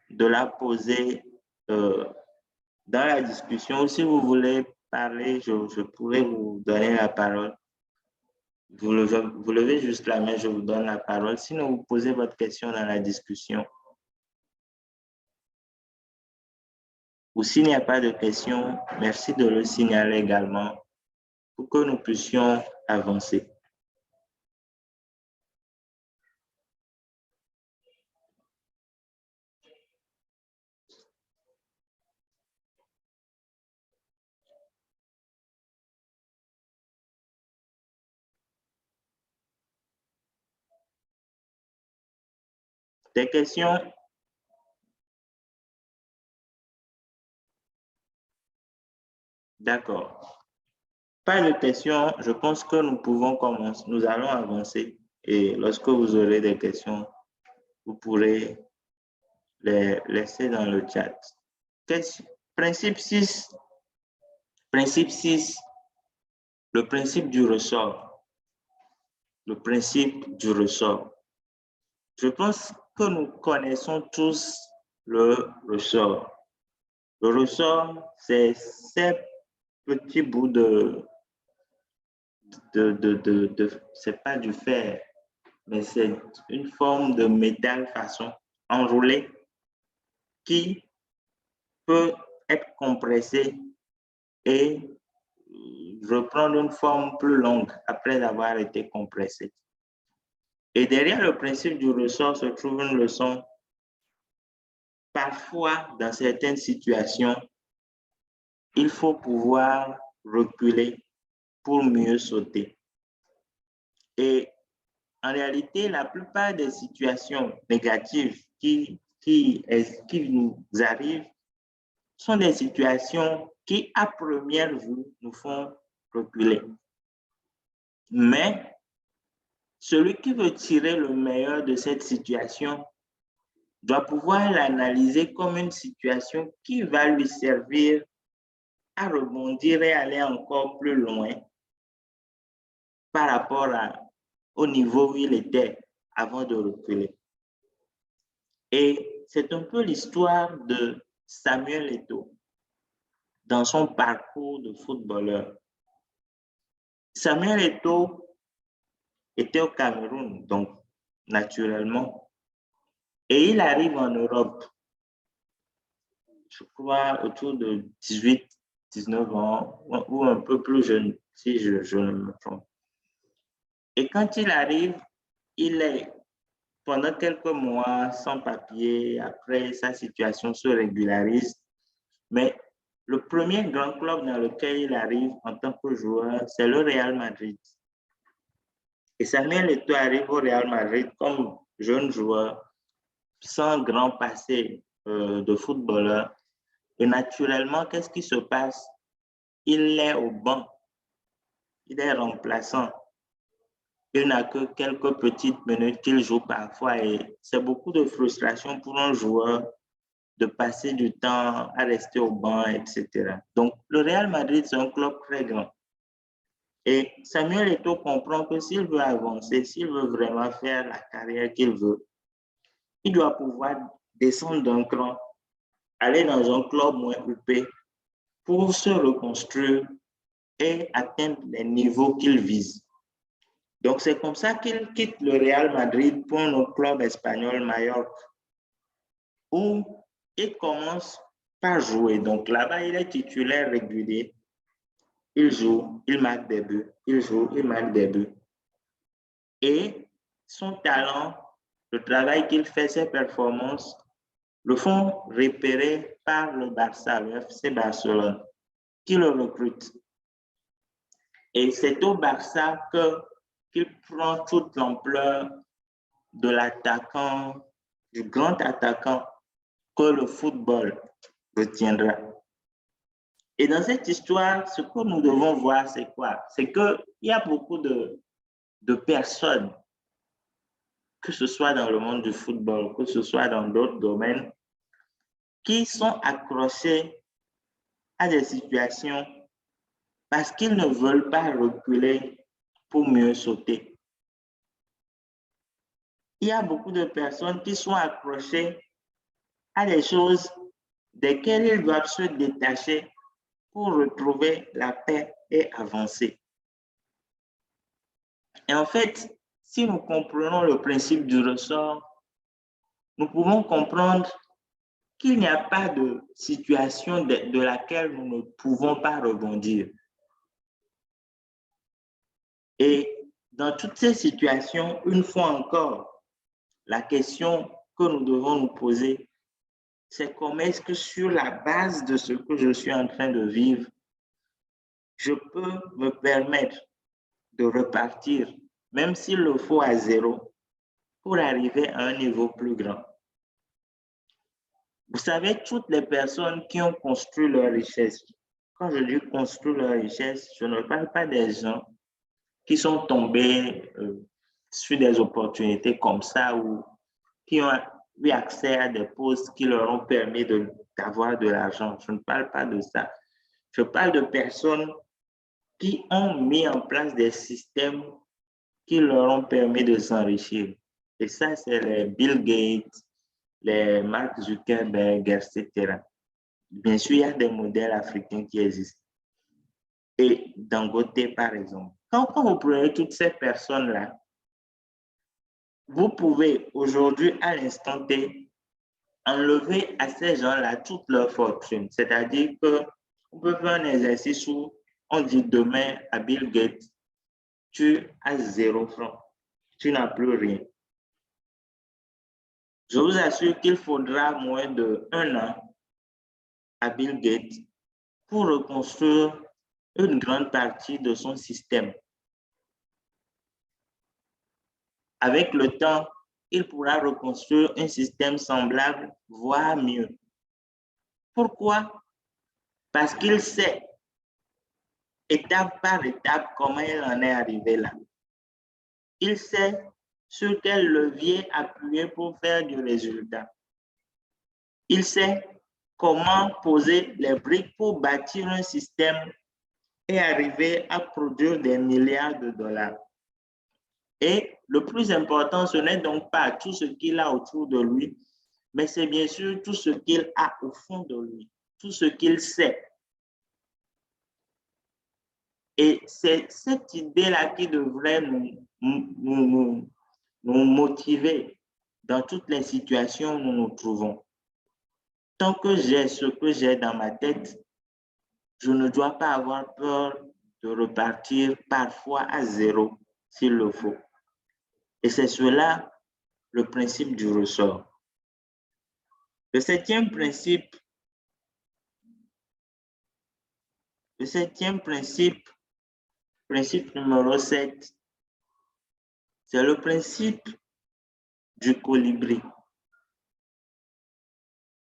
la poser dans la discussion. Ou si vous voulez parler, je pourrais vous donner la parole. Vous levez juste la main, je vous donne la parole. Sinon, vous posez votre question dans la discussion. Ou s'il n'y a pas de question, merci de le signaler également pour que nous puissions avancer. Des questions? D'accord. Pas de questions, je pense que nous pouvons commencer. Nous allons avancer. Et lorsque vous aurez des questions, vous pourrez les laisser dans le chat. Principe 6. Principe 6. Le principe du ressort. Le principe du ressort. Je pense que nous connaissons tous le ressort. Le ressort, c'est ces petits bouts c'est pas du fer, mais c'est une forme de métal façon enroulé qui peut être compressé et reprendre une forme plus longue après avoir été compressé. Et derrière le principe du ressort se trouve une leçon. Parfois, dans certaines situations, il faut pouvoir reculer pour mieux sauter. Et en réalité, la plupart des situations négatives qui nous arrivent sont des situations qui, à première vue, nous font reculer. Mais celui qui veut tirer le meilleur de cette situation doit pouvoir l'analyser comme une situation qui va lui servir à rebondir et aller encore plus loin par rapport au niveau où il était avant de reculer. Et c'est un peu l'histoire de Samuel Eto'o dans son parcours de footballeur. Samuel Eto'o était au Cameroun, donc naturellement, et il arrive en Europe, je crois autour de 18, 19 ans ou un peu plus jeune, si je ne me trompe. Et quand il arrive, il est pendant quelques mois sans papier. Après, sa situation se régularise. Mais le premier grand club dans lequel il arrive en tant que joueur, c'est le Real Madrid. Et Samuel Eto'o arrive au Real Madrid comme jeune joueur, sans grand passé de footballeur. Et naturellement, qu'est-ce qui se passe? Il est au banc, il est remplaçant. Il n'a que quelques petites minutes qu'il joue parfois et c'est beaucoup de frustration pour un joueur de passer du temps à rester au banc, etc. Donc, le Real Madrid, c'est un club très grand. Et Samuel Eto'o comprend que s'il veut avancer, s'il veut vraiment faire la carrière qu'il veut, il doit pouvoir descendre d'un cran, aller dans un club moins huppé pour se reconstruire et atteindre les niveaux qu'il vise. Donc, c'est comme ça qu'il quitte le Real Madrid pour le club espagnol Mallorca, où il commence par jouer. Donc, là-bas, il est titulaire régulier. Il joue, il marque des buts, il joue, il marque des buts. Et son talent, le travail qu'il fait, ses performances, le font repérer par le Barça, le FC Barcelone, qui le recrute. Et c'est au Barça qu'il prend toute l'ampleur de l'attaquant, du grand attaquant que le football retiendra. Et dans cette histoire, ce que nous devons voir, c'est quoi? C'est qu'il y a beaucoup de personnes, que ce soit dans le monde du football, que ce soit dans d'autres domaines, qui sont accrochées à des situations parce qu'ils ne veulent pas reculer pour mieux sauter. Il y a beaucoup de personnes qui sont accrochées à des choses desquelles ils doivent se détacher pour retrouver la paix et avancer. Et en fait, si nous comprenons le principe du ressort, nous pouvons comprendre qu'il n'y a pas de situation de laquelle nous ne pouvons pas rebondir. Et dans toutes ces situations, une fois encore, la question que nous devons nous poser, c'est comment est-ce que sur la base de ce que je suis en train de vivre, je peux me permettre de repartir, même s'il le faut à zéro, pour arriver à un niveau plus grand. Vous savez, toutes les personnes qui ont construit leur richesse, quand je dis construire leur richesse, je ne parle pas des gens qui sont tombés sur des opportunités comme ça ou qui ont eu accès à des postes qui leur ont permis d'avoir de l'argent. Je ne parle pas de ça. Je parle de personnes qui ont mis en place des systèmes qui leur ont permis de s'enrichir. Et ça, c'est les Bill Gates, les Mark Zuckerberg, etc. Bien sûr, il y a des modèles africains qui existent. Et Dangote, par exemple. Quand vous prenez toutes ces personnes-là, vous pouvez aujourd'hui, à l'instant T, enlever à ces gens-là toute leur fortune. C'est-à-dire qu'on peut faire un exercice où on dit demain à Bill Gates, tu as 0 francs, tu n'as plus rien. Je vous assure qu'il faudra moins d'1 an à Bill Gates pour reconstruire une grande partie de son système. Avec le temps, il pourra reconstruire un système semblable, voire mieux. Pourquoi? Parce qu'il sait, étape par étape, comment il en est arrivé là. Il sait sur quel levier appuyer pour faire du résultat. Il sait comment poser les briques pour bâtir un système et arriver à produire des milliards de dollars. Et le plus important, ce n'est donc pas tout ce qu'il a autour de lui, mais c'est bien sûr tout ce qu'il a au fond de lui, tout ce qu'il sait. Et c'est cette idée-là qui devrait nous motiver dans toutes les situations où nous nous trouvons. Tant que j'ai ce que j'ai dans ma tête, je ne dois pas avoir peur de repartir parfois à zéro s'il le faut. Et c'est cela le principe du ressort. Le septième principe, principe numéro 7, c'est le principe du colibri.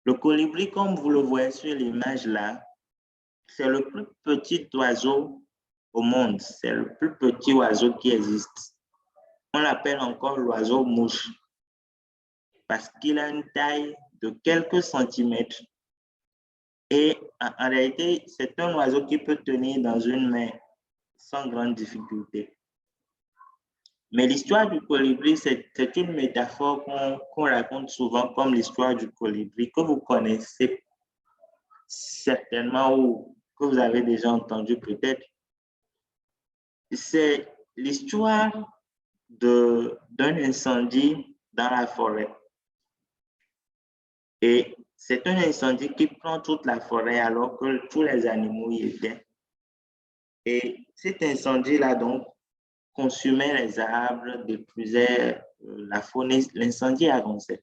Le colibri, comme vous le voyez sur l'image là, c'est le plus petit oiseau au monde. C'est le plus petit oiseau qui existe. On l'appelle encore l'oiseau mouche parce qu'il a une taille de quelques centimètres. Et en réalité, c'est un oiseau qui peut tenir dans une main sans grande difficulté. Mais l'histoire du colibri, c'est une métaphore qu'on raconte souvent comme l'histoire du colibri, que vous connaissez certainement ou que vous avez déjà entendu peut-être. C'est l'histoire d'un incendie dans la forêt. Et c'est un incendie qui prend toute la forêt alors que tous les animaux y étaient. Et cet incendie-là, donc, consumait les arbres, détruisait la faune, l'incendie avançait.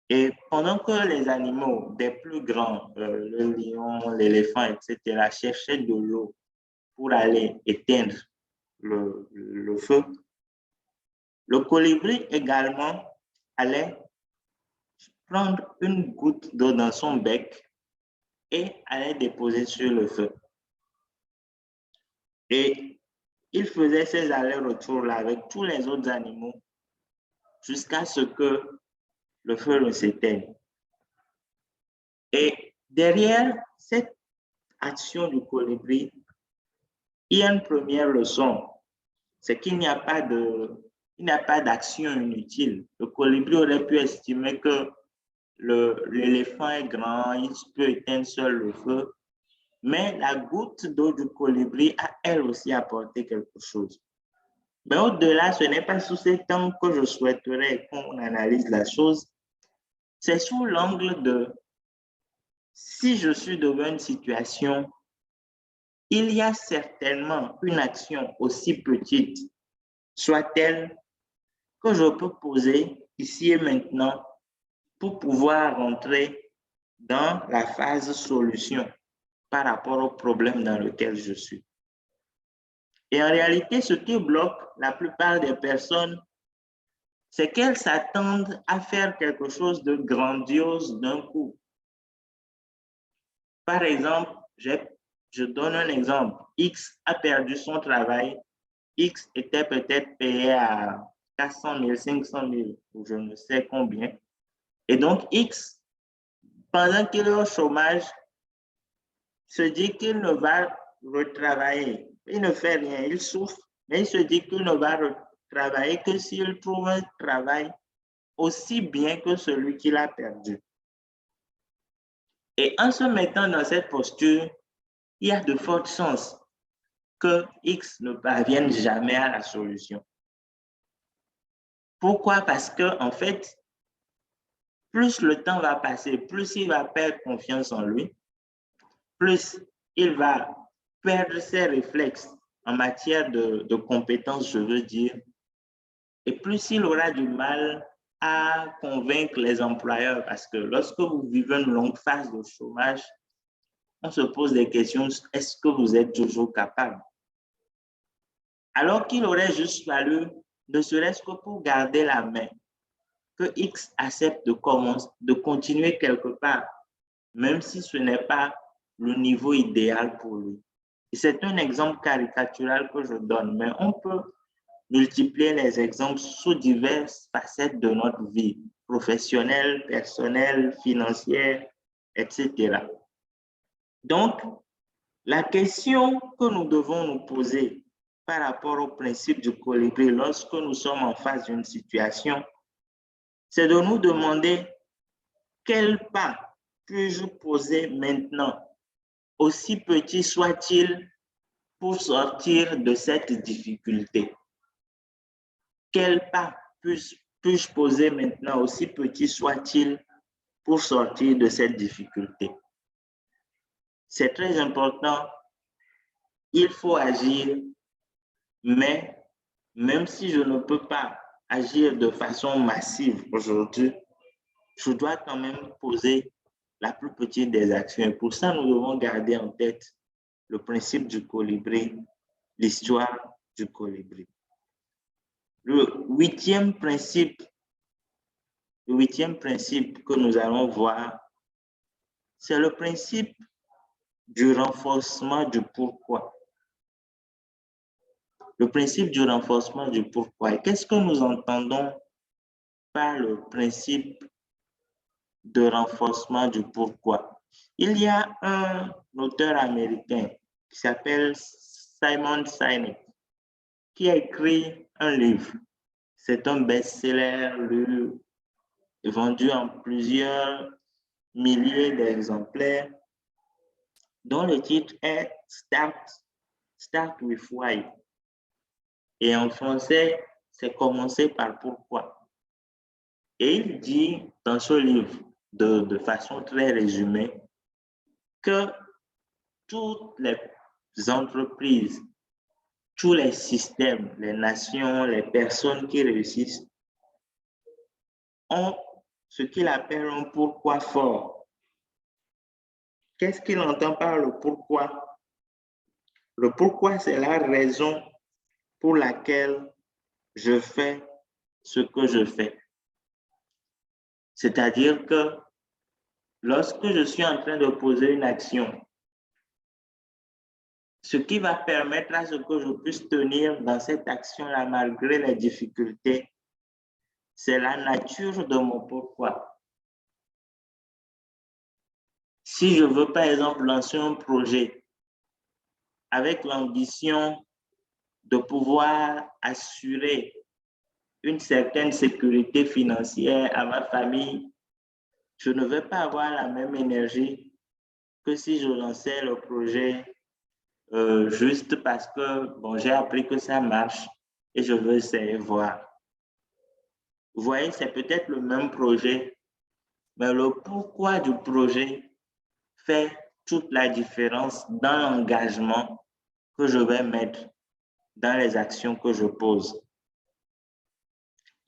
Et pendant que les animaux, des plus grands, le lion, l'éléphant, etc., cherchaient de l'eau pour aller éteindre le feu, le colibri également allait prendre une goutte d'eau dans son bec et allait déposer sur le feu. Et il faisait ces allers-retours-là avec tous les autres animaux jusqu'à ce que le feu ne s'éteigne. Et derrière cette action du colibri, il y a une première leçon, c'est qu'il n'y a pas d'action inutile. Le colibri aurait pu estimer que l'éléphant est grand, il peut éteindre seul le feu, mais la goutte d'eau du colibri a elle aussi apporté quelque chose. Mais au-delà, ce n'est pas sous cet angle que je souhaiterais qu'on analyse la chose, c'est sous l'angle de si je suis devant une situation, il y a certainement une action aussi petite, soit-elle, que je peux poser ici et maintenant pour pouvoir rentrer dans la phase solution par rapport au problème dans lequel je suis. Et en réalité, ce qui bloque la plupart des personnes, c'est qu'elles s'attendent à faire quelque chose de grandiose d'un coup. Par exemple, je donne un exemple. X a perdu son travail. X était peut-être payé à 400 000, 500 000 ou je ne sais combien. Et donc, X, pendant qu'il est au chômage, se dit qu'il ne va retravailler. Il ne fait rien, il souffre, mais il se dit qu'il ne va retravailler que s'il trouve un travail aussi bien que celui qu'il a perdu. Et en se mettant dans cette posture, il y a de fortes chances que X ne parvienne jamais à la solution. Pourquoi? Parce que, en fait, plus le temps va passer, plus il va perdre confiance en lui, plus il va perdre ses réflexes en matière de compétences, je veux dire, et plus il aura du mal à convaincre les employeurs parce que lorsque vous vivez une longue phase de chômage, on se pose des questions, est-ce que vous êtes toujours capable? Alors qu'il aurait juste fallu, ne serait-ce que pour garder la main, que X accepte de continuer quelque part, même si ce n'est pas le niveau idéal pour lui. C'est un exemple caricatural que je donne, mais on peut multiplier les exemples sous diverses facettes de notre vie, professionnelle, personnelle, financière, etc. Donc, la question que nous devons nous poser par rapport au principe du colibri lorsque nous sommes en face d'une situation, c'est de nous demander quel pas puis-je poser maintenant, aussi petit soit-il, pour sortir de cette difficulté. Quel pas puis-je poser maintenant, aussi petit soit-il, pour sortir de cette difficulté? C'est très important. Il faut agir, mais même si je ne peux pas agir de façon massive aujourd'hui, je dois quand même poser la plus petite des actions. Et pour ça, nous devons garder en tête le principe du colibri, l'histoire du colibri. Le huitième principe que nous allons voir, c'est le principe du renforcement du pourquoi. Le principe du renforcement du pourquoi. Et qu'est-ce que nous entendons par le principe de renforcement du pourquoi? Il y a un auteur américain qui s'appelle Simon Sinek qui a écrit un livre. C'est un best-seller lu et vendu en plusieurs milliers d'exemplaires, dont le titre est Start with Why. Et en français, c'est commencer par pourquoi. Et il dit dans ce livre, de façon très résumée, que toutes les entreprises, tous les systèmes, les nations, les personnes qui réussissent ont ce qu'il appelle un pourquoi fort. Qu'est-ce qu'il entend par le pourquoi? Le pourquoi, c'est la raison pour laquelle je fais ce que je fais. C'est-à-dire que lorsque je suis en train de poser une action, ce qui va permettre à ce que je puisse tenir dans cette action-là malgré les difficultés, c'est la nature de mon pourquoi. Si je veux, par exemple, lancer un projet avec l'ambition de pouvoir assurer une certaine sécurité financière à ma famille, je ne vais pas avoir la même énergie que si je lançais le projet juste parce que bon, j'ai appris que ça marche et je veux essayer voir. Vous voyez, c'est peut-être le même projet, mais le pourquoi du projet fait toute la différence dans l'engagement que je vais mettre dans les actions que je pose.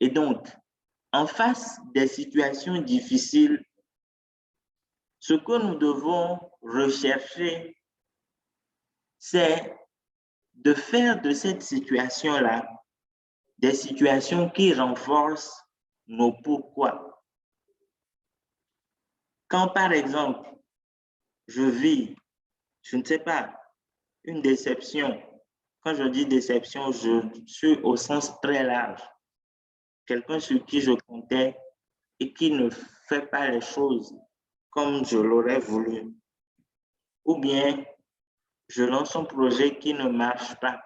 Et donc, en face des situations difficiles, ce que nous devons rechercher, c'est de faire de cette situation-là des situations qui renforcent nos pourquoi. Quand, par exemple, je vis, je ne sais pas, une déception, quand je dis déception, je suis au sens très large. Quelqu'un sur qui je comptais et qui ne fait pas les choses comme je l'aurais voulu. Ou bien, je lance un projet qui ne marche pas.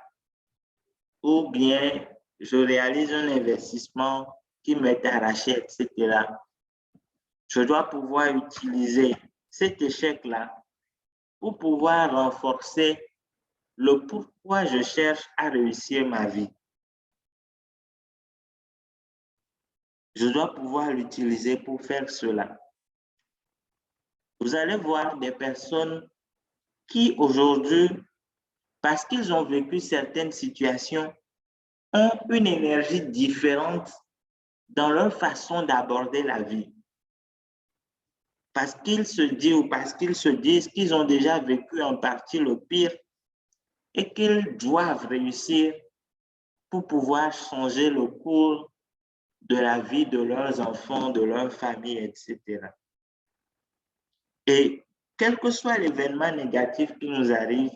Ou bien, je réalise un investissement qui m'est arraché, etc. Je dois pouvoir utiliser cet échec-là pour pouvoir renforcer le pourquoi je cherche à réussir ma vie. Je dois pouvoir l'utiliser pour faire cela. Vous allez voir des personnes qui aujourd'hui, parce qu'ils ont vécu certaines situations, ont une énergie différente dans leur façon d'aborder la vie. Parce qu'ils se disent ou parce qu'ils se disent qu'ils ont déjà vécu en partie le pire et qu'ils doivent réussir pour pouvoir changer le cours de la vie de leurs enfants, de leur famille, etc. Et quel que soit l'événement négatif qui nous arrive,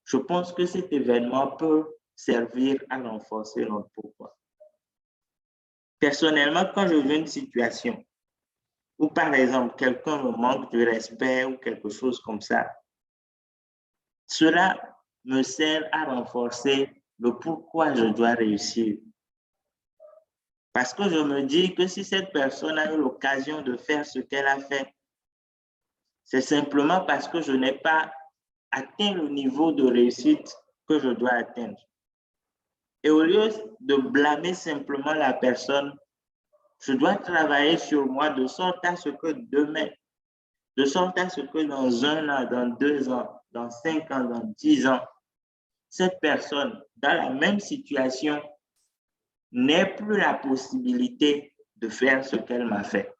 je pense que cet événement peut servir à renforcer notre pourquoi. Personnellement, quand je vis une situation où, par exemple, quelqu'un me manque de respect ou quelque chose comme ça, cela me sert à renforcer le pourquoi je dois réussir. Parce que je me dis que si cette personne a eu l'occasion de faire ce qu'elle a fait, c'est simplement parce que je n'ai pas atteint le niveau de réussite que je dois atteindre. Et au lieu de blâmer simplement la personne, je dois travailler sur moi de sorte à ce que demain, de sorte à ce que dans 1 an, dans 2 ans, dans 5 ans, dans 10 ans, cette personne, dans la même situation, n'ait plus la possibilité de faire ce qu'elle m'a fait.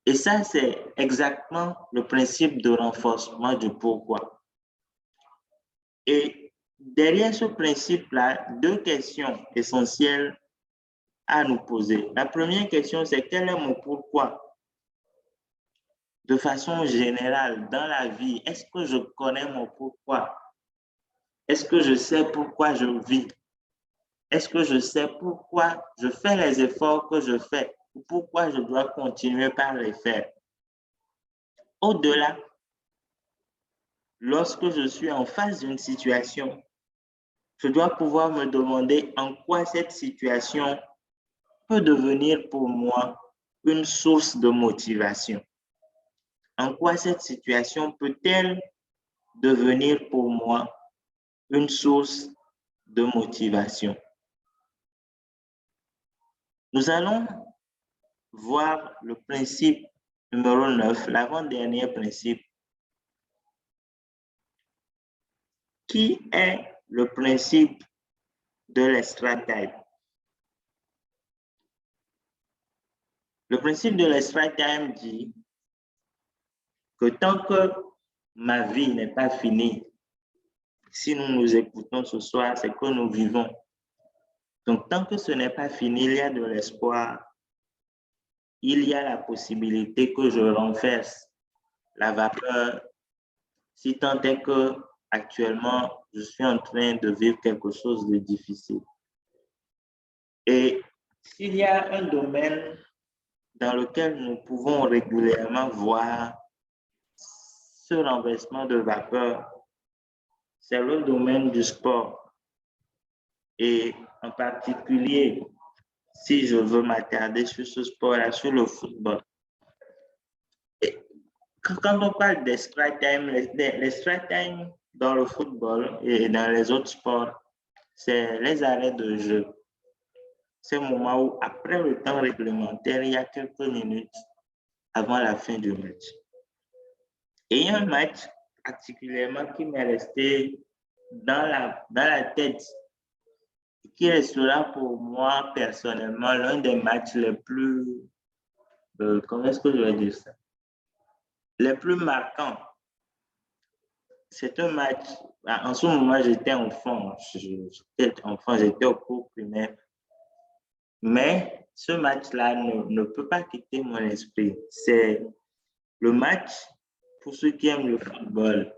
Et ça, c'est exactement le principe de renforcement du pourquoi. Et derrière ce principe-là, 2 questions essentielles à nous poser. La première question, c'est quel est mon pourquoi? De façon générale, dans la vie, est-ce que je connais mon pourquoi? Est-ce que je sais pourquoi je vis? Est-ce que je sais pourquoi je fais les efforts que je fais? Ou pourquoi je dois continuer par les faire? Au-delà, lorsque je suis en face d'une situation, je dois pouvoir me demander en quoi cette situation peut devenir pour moi une source de motivation. En quoi cette situation peut-elle devenir pour moi une source de motivation? Nous allons voir le principe numéro 9, l'avant-dernier principe, qui est le principe de l'extra time. Le principe de l'extra time dit que tant que ma vie n'est pas finie, si nous nous écoutons ce soir, c'est que nous vivons. Donc, tant que ce n'est pas fini, il y a de l'espoir. Il y a la possibilité que je renverse la vapeur, si tant est que actuellement, je suis en train de vivre quelque chose de difficile. Et s'il y a un domaine dans lequel nous pouvons régulièrement voir ce renversement de vapeur, c'est le domaine du sport. Et en particulier, si je veux m'attarder sur ce sport-là, sur le football. Et quand on parle d'extra time, l'extra time dans le football et dans les autres sports, c'est les arrêts de jeu. C'est le moment où, après le temps réglementaire, il y a quelques minutes avant la fin du match. Et il y a un match particulièrement qui m'est resté dans la tête, qui restera pour moi personnellement l'un des matchs les plus, comment est-ce que je vais dire ça, les plus marquants. C'est un match, en ce moment j'étais enfant, j'étais au cours primaire, mais ce match-là ne peut pas quitter mon esprit. C'est le match, pour ceux qui aiment le football,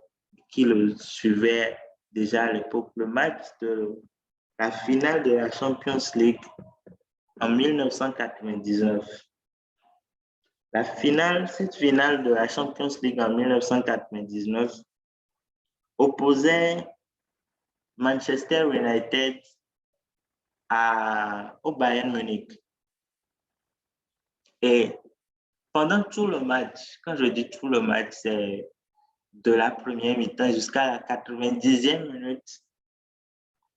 qui le suivaient déjà à l'époque, le match de la finale de la Champions League en 1999. Cette finale de la Champions League en 1999 opposait Manchester United au Bayern Munich. Et pendant tout le match, quand je dis tout le match, c'est de la première mi-temps jusqu'à la 90e minute,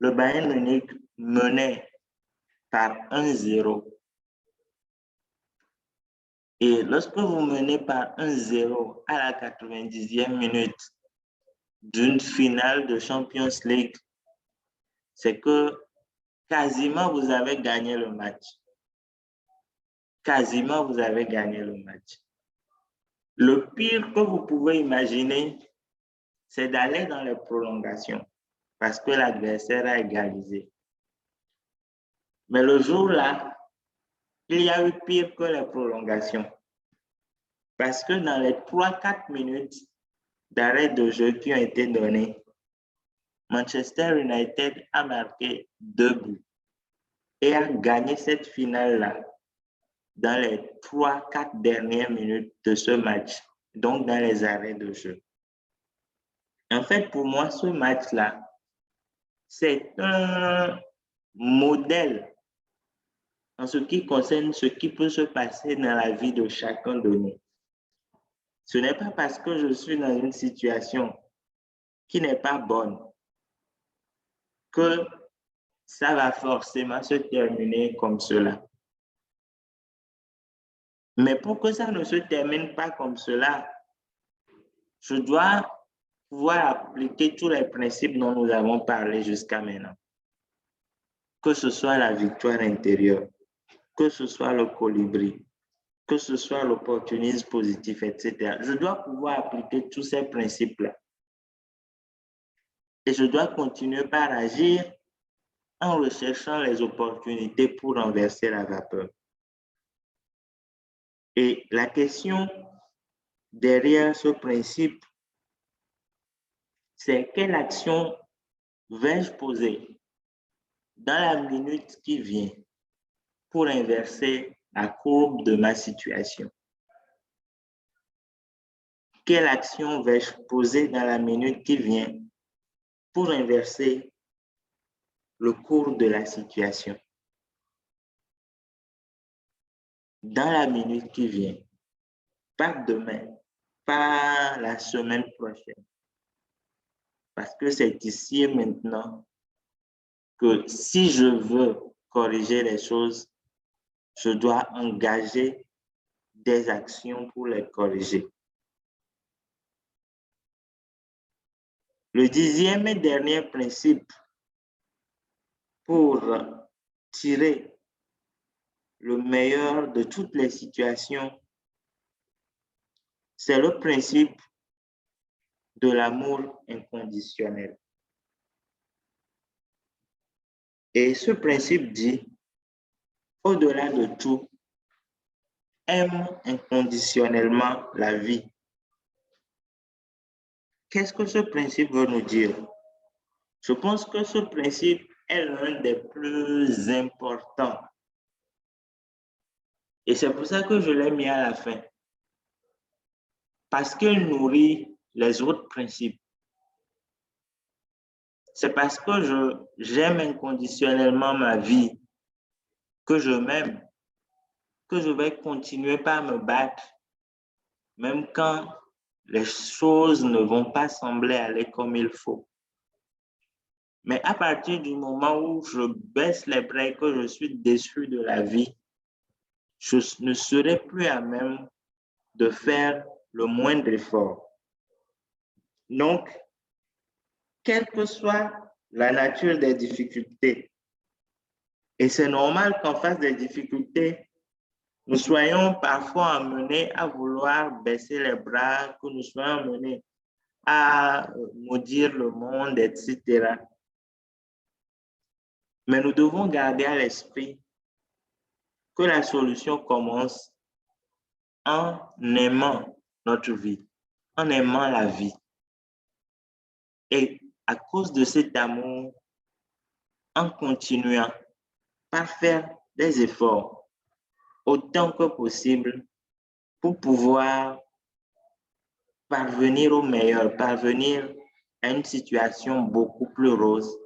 le Bayern Munich menait par 1-0. Et lorsque vous menez par 1-0 à la 90e minute d'une finale de Champions League, c'est que quasiment vous avez gagné le match. Quasiment vous avez gagné le match. Le pire que vous pouvez imaginer, c'est d'aller dans les prolongations parce que l'adversaire a égalisé. Mais le jour-là, il y a eu pire que les prolongations. Parce que dans les 3-4 minutes d'arrêt de jeu qui ont été données, Manchester United a marqué 2 buts et a gagné cette finale-là dans les 3-4 dernières minutes de ce match, donc dans les arrêts de jeu. En fait, pour moi, ce match-là, c'est un modèle en ce qui concerne ce qui peut se passer dans la vie de chacun de nous. Ce n'est pas parce que je suis dans une situation qui n'est pas bonne que ça va forcément se terminer comme cela. Mais pour que ça ne se termine pas comme cela, je dois pouvoir appliquer tous les principes dont nous avons parlé jusqu'à maintenant. Que ce soit la victoire intérieure, que ce soit le colibri, que ce soit l'opportunisme positif, etc. Je dois pouvoir appliquer tous ces principes-là. Et je dois continuer par agir en recherchant les opportunités pour renverser la vapeur. Et la question derrière ce principe, c'est quelle action vais-je poser dans la minute qui vient pour inverser la courbe de ma situation? Quelle action vais-je poser dans la minute qui vient pour inverser le cours de la situation? Dans la minute qui vient, pas demain, pas la semaine prochaine. Parce que c'est ici et maintenant que si je veux corriger les choses, je dois engager des actions pour les corriger. Le 10e et dernier principe pour tirer le meilleur de toutes les situations, c'est le principe de l'amour inconditionnel. Et ce principe dit, au-delà de tout, aime inconditionnellement la vie. Qu'est-ce que ce principe veut nous dire? Je pense que ce principe est l'un des plus importants. Et c'est pour ça que je l'ai mis à la fin. Parce qu'il nourrit les autres principes. C'est parce que j'aime inconditionnellement ma vie, que je m'aime, que je vais continuer par me battre, même quand les choses ne vont pas sembler aller comme il faut. Mais à partir du moment où je baisse les bras et que je suis déçu de la vie, je ne serai plus à même de faire le moindre effort. Donc, quelle que soit la nature des difficultés, et c'est normal qu'en face des difficultés, nous soyons parfois amenés à vouloir baisser les bras, que nous soyons amenés à maudire le monde, etc. Mais nous devons garder à l'esprit que la solution commence en aimant notre vie, en aimant la vie. Et à cause de cet amour, en continuant par faire des efforts autant que possible pour pouvoir parvenir au meilleur, parvenir à une situation beaucoup plus rose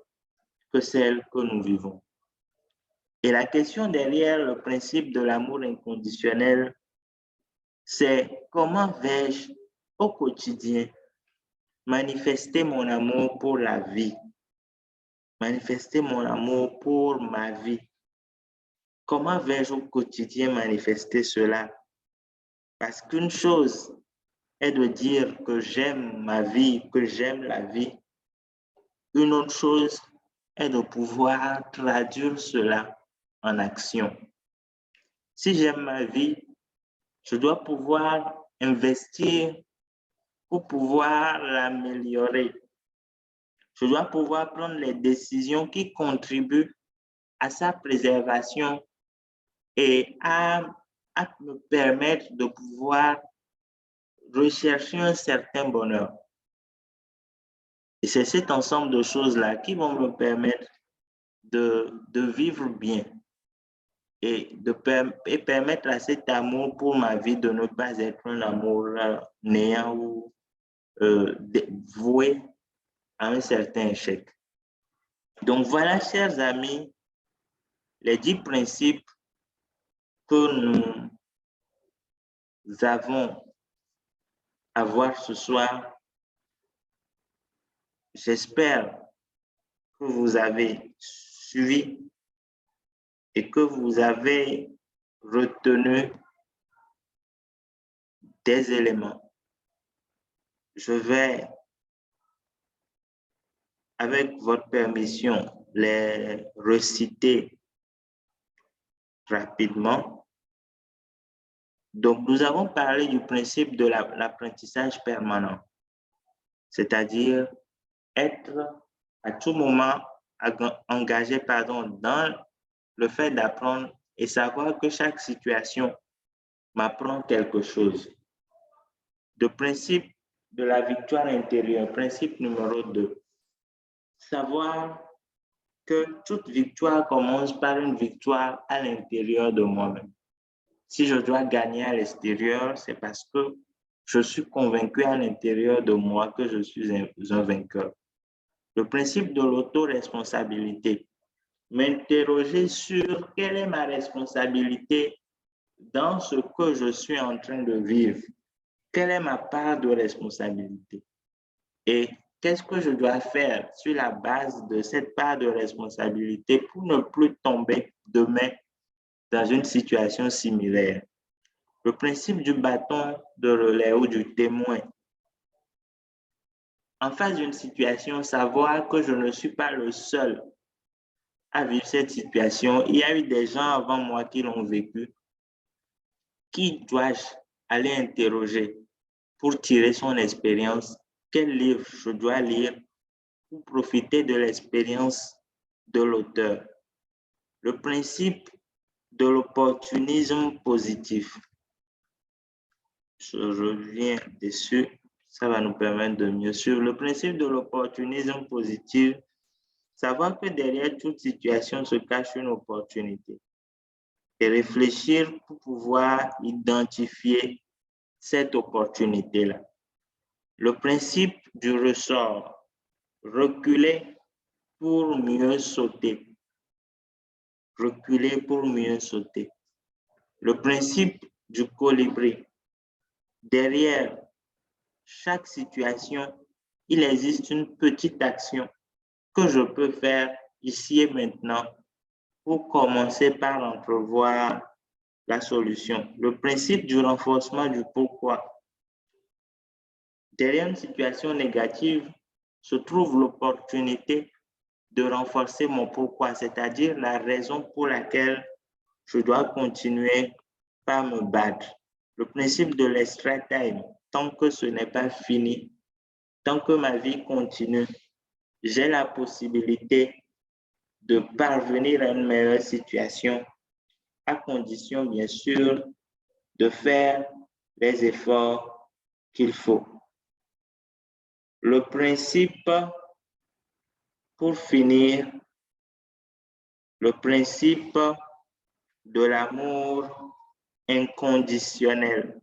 que celle que nous vivons. Et la question derrière le principe de l'amour inconditionnel, c'est comment vais-je au quotidien manifester mon amour pour la vie, manifester mon amour pour ma vie. Comment vais-je au quotidien manifester cela? Parce qu'une chose est de dire que j'aime ma vie, que j'aime la vie. Une autre chose est de pouvoir traduire cela en action. Si j'aime ma vie, je dois pouvoir investir pour pouvoir l'améliorer. Je dois pouvoir prendre les décisions qui contribuent à sa préservation et à me permettre de pouvoir rechercher un certain bonheur. Et c'est cet ensemble de choses-là qui vont me permettre de vivre bien et permettre à cet amour pour ma vie de ne pas être un amour néant ou voué à un certain échec. Donc voilà, chers amis, les 10 principes que nous avons à voir ce soir. J'espère que vous avez suivi et que vous avez retenu des éléments. Je vais, avec votre permission, les reciter rapidement. Donc, nous avons parlé du principe de l'apprentissage permanent, c'est-à-dire être à tout moment engagé dans le fait d'apprendre et savoir que chaque situation m'apprend quelque chose. Le principe de la victoire intérieure, principe numéro 2, savoir que toute victoire commence par une victoire à l'intérieur de moi-même. Si je dois gagner à l'extérieur, c'est parce que je suis convaincu à l'intérieur de moi que je suis un vainqueur. Le principe de l'autoresponsabilité, m'interroger sur quelle est ma responsabilité dans ce que je suis en train de vivre. Quelle est ma part de responsabilité? Et qu'est-ce que je dois faire sur la base de cette part de responsabilité pour ne plus tomber demain dans une situation similaire? Le principe du bâton de relais ou du témoin. En face d'une situation, savoir que je ne suis pas le seul à vivre cette situation. Il y a eu des gens avant moi qui l'ont vécu. Qui dois-je aller interroger pour tirer son expérience? Quel livre je dois lire pour profiter de l'expérience de l'auteur? Le principe de l'opportunisme positif. Je reviens dessus, ça va nous permettre de mieux suivre. Le principe de l'opportunisme positif, savoir que derrière toute situation se cache une opportunité et réfléchir pour pouvoir identifier cette opportunité-là. Le principe du ressort, reculer pour mieux sauter. Reculer pour mieux sauter. Le principe du colibri. Derrière chaque situation, il existe une petite action que je peux faire ici et maintenant pour commencer par entrevoir la solution. Le principe du renforcement du pourquoi. Derrière une situation négative se trouve l'opportunité de renforcer mon pourquoi, c'est-à-dire la raison pour laquelle je dois continuer par me battre. Le principe de l'extra time, tant que ce n'est pas fini, tant que ma vie continue, j'ai la possibilité de parvenir à une meilleure situation, à condition, bien sûr, de faire les efforts qu'il faut. Le principe, pour finir, le principe de l'amour inconditionnel.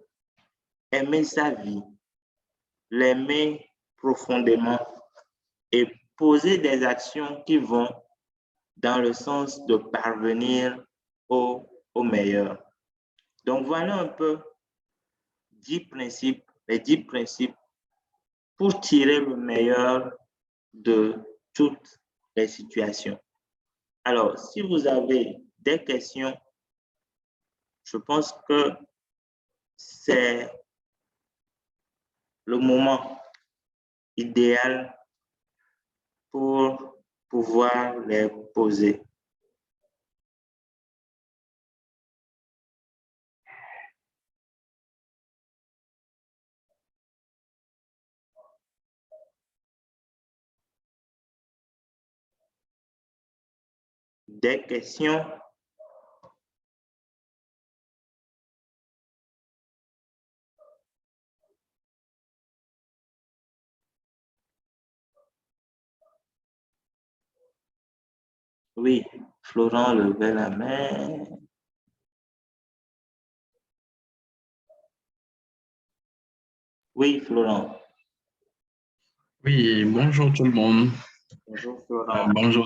Aimer sa vie, l'aimer profondément et poser des actions qui vont dans le sens de parvenir au meilleur. Donc, voilà un peu 10 principes, les 10 principes pour tirer le meilleur de toutes les situations. Alors, si vous avez des questions, je pense que c'est le moment idéal pour pouvoir les poser. Des questions? Oui, Florent levait la main. Oui, Florent. Oui, bonjour tout le monde. Bonjour, Florent. Bonjour.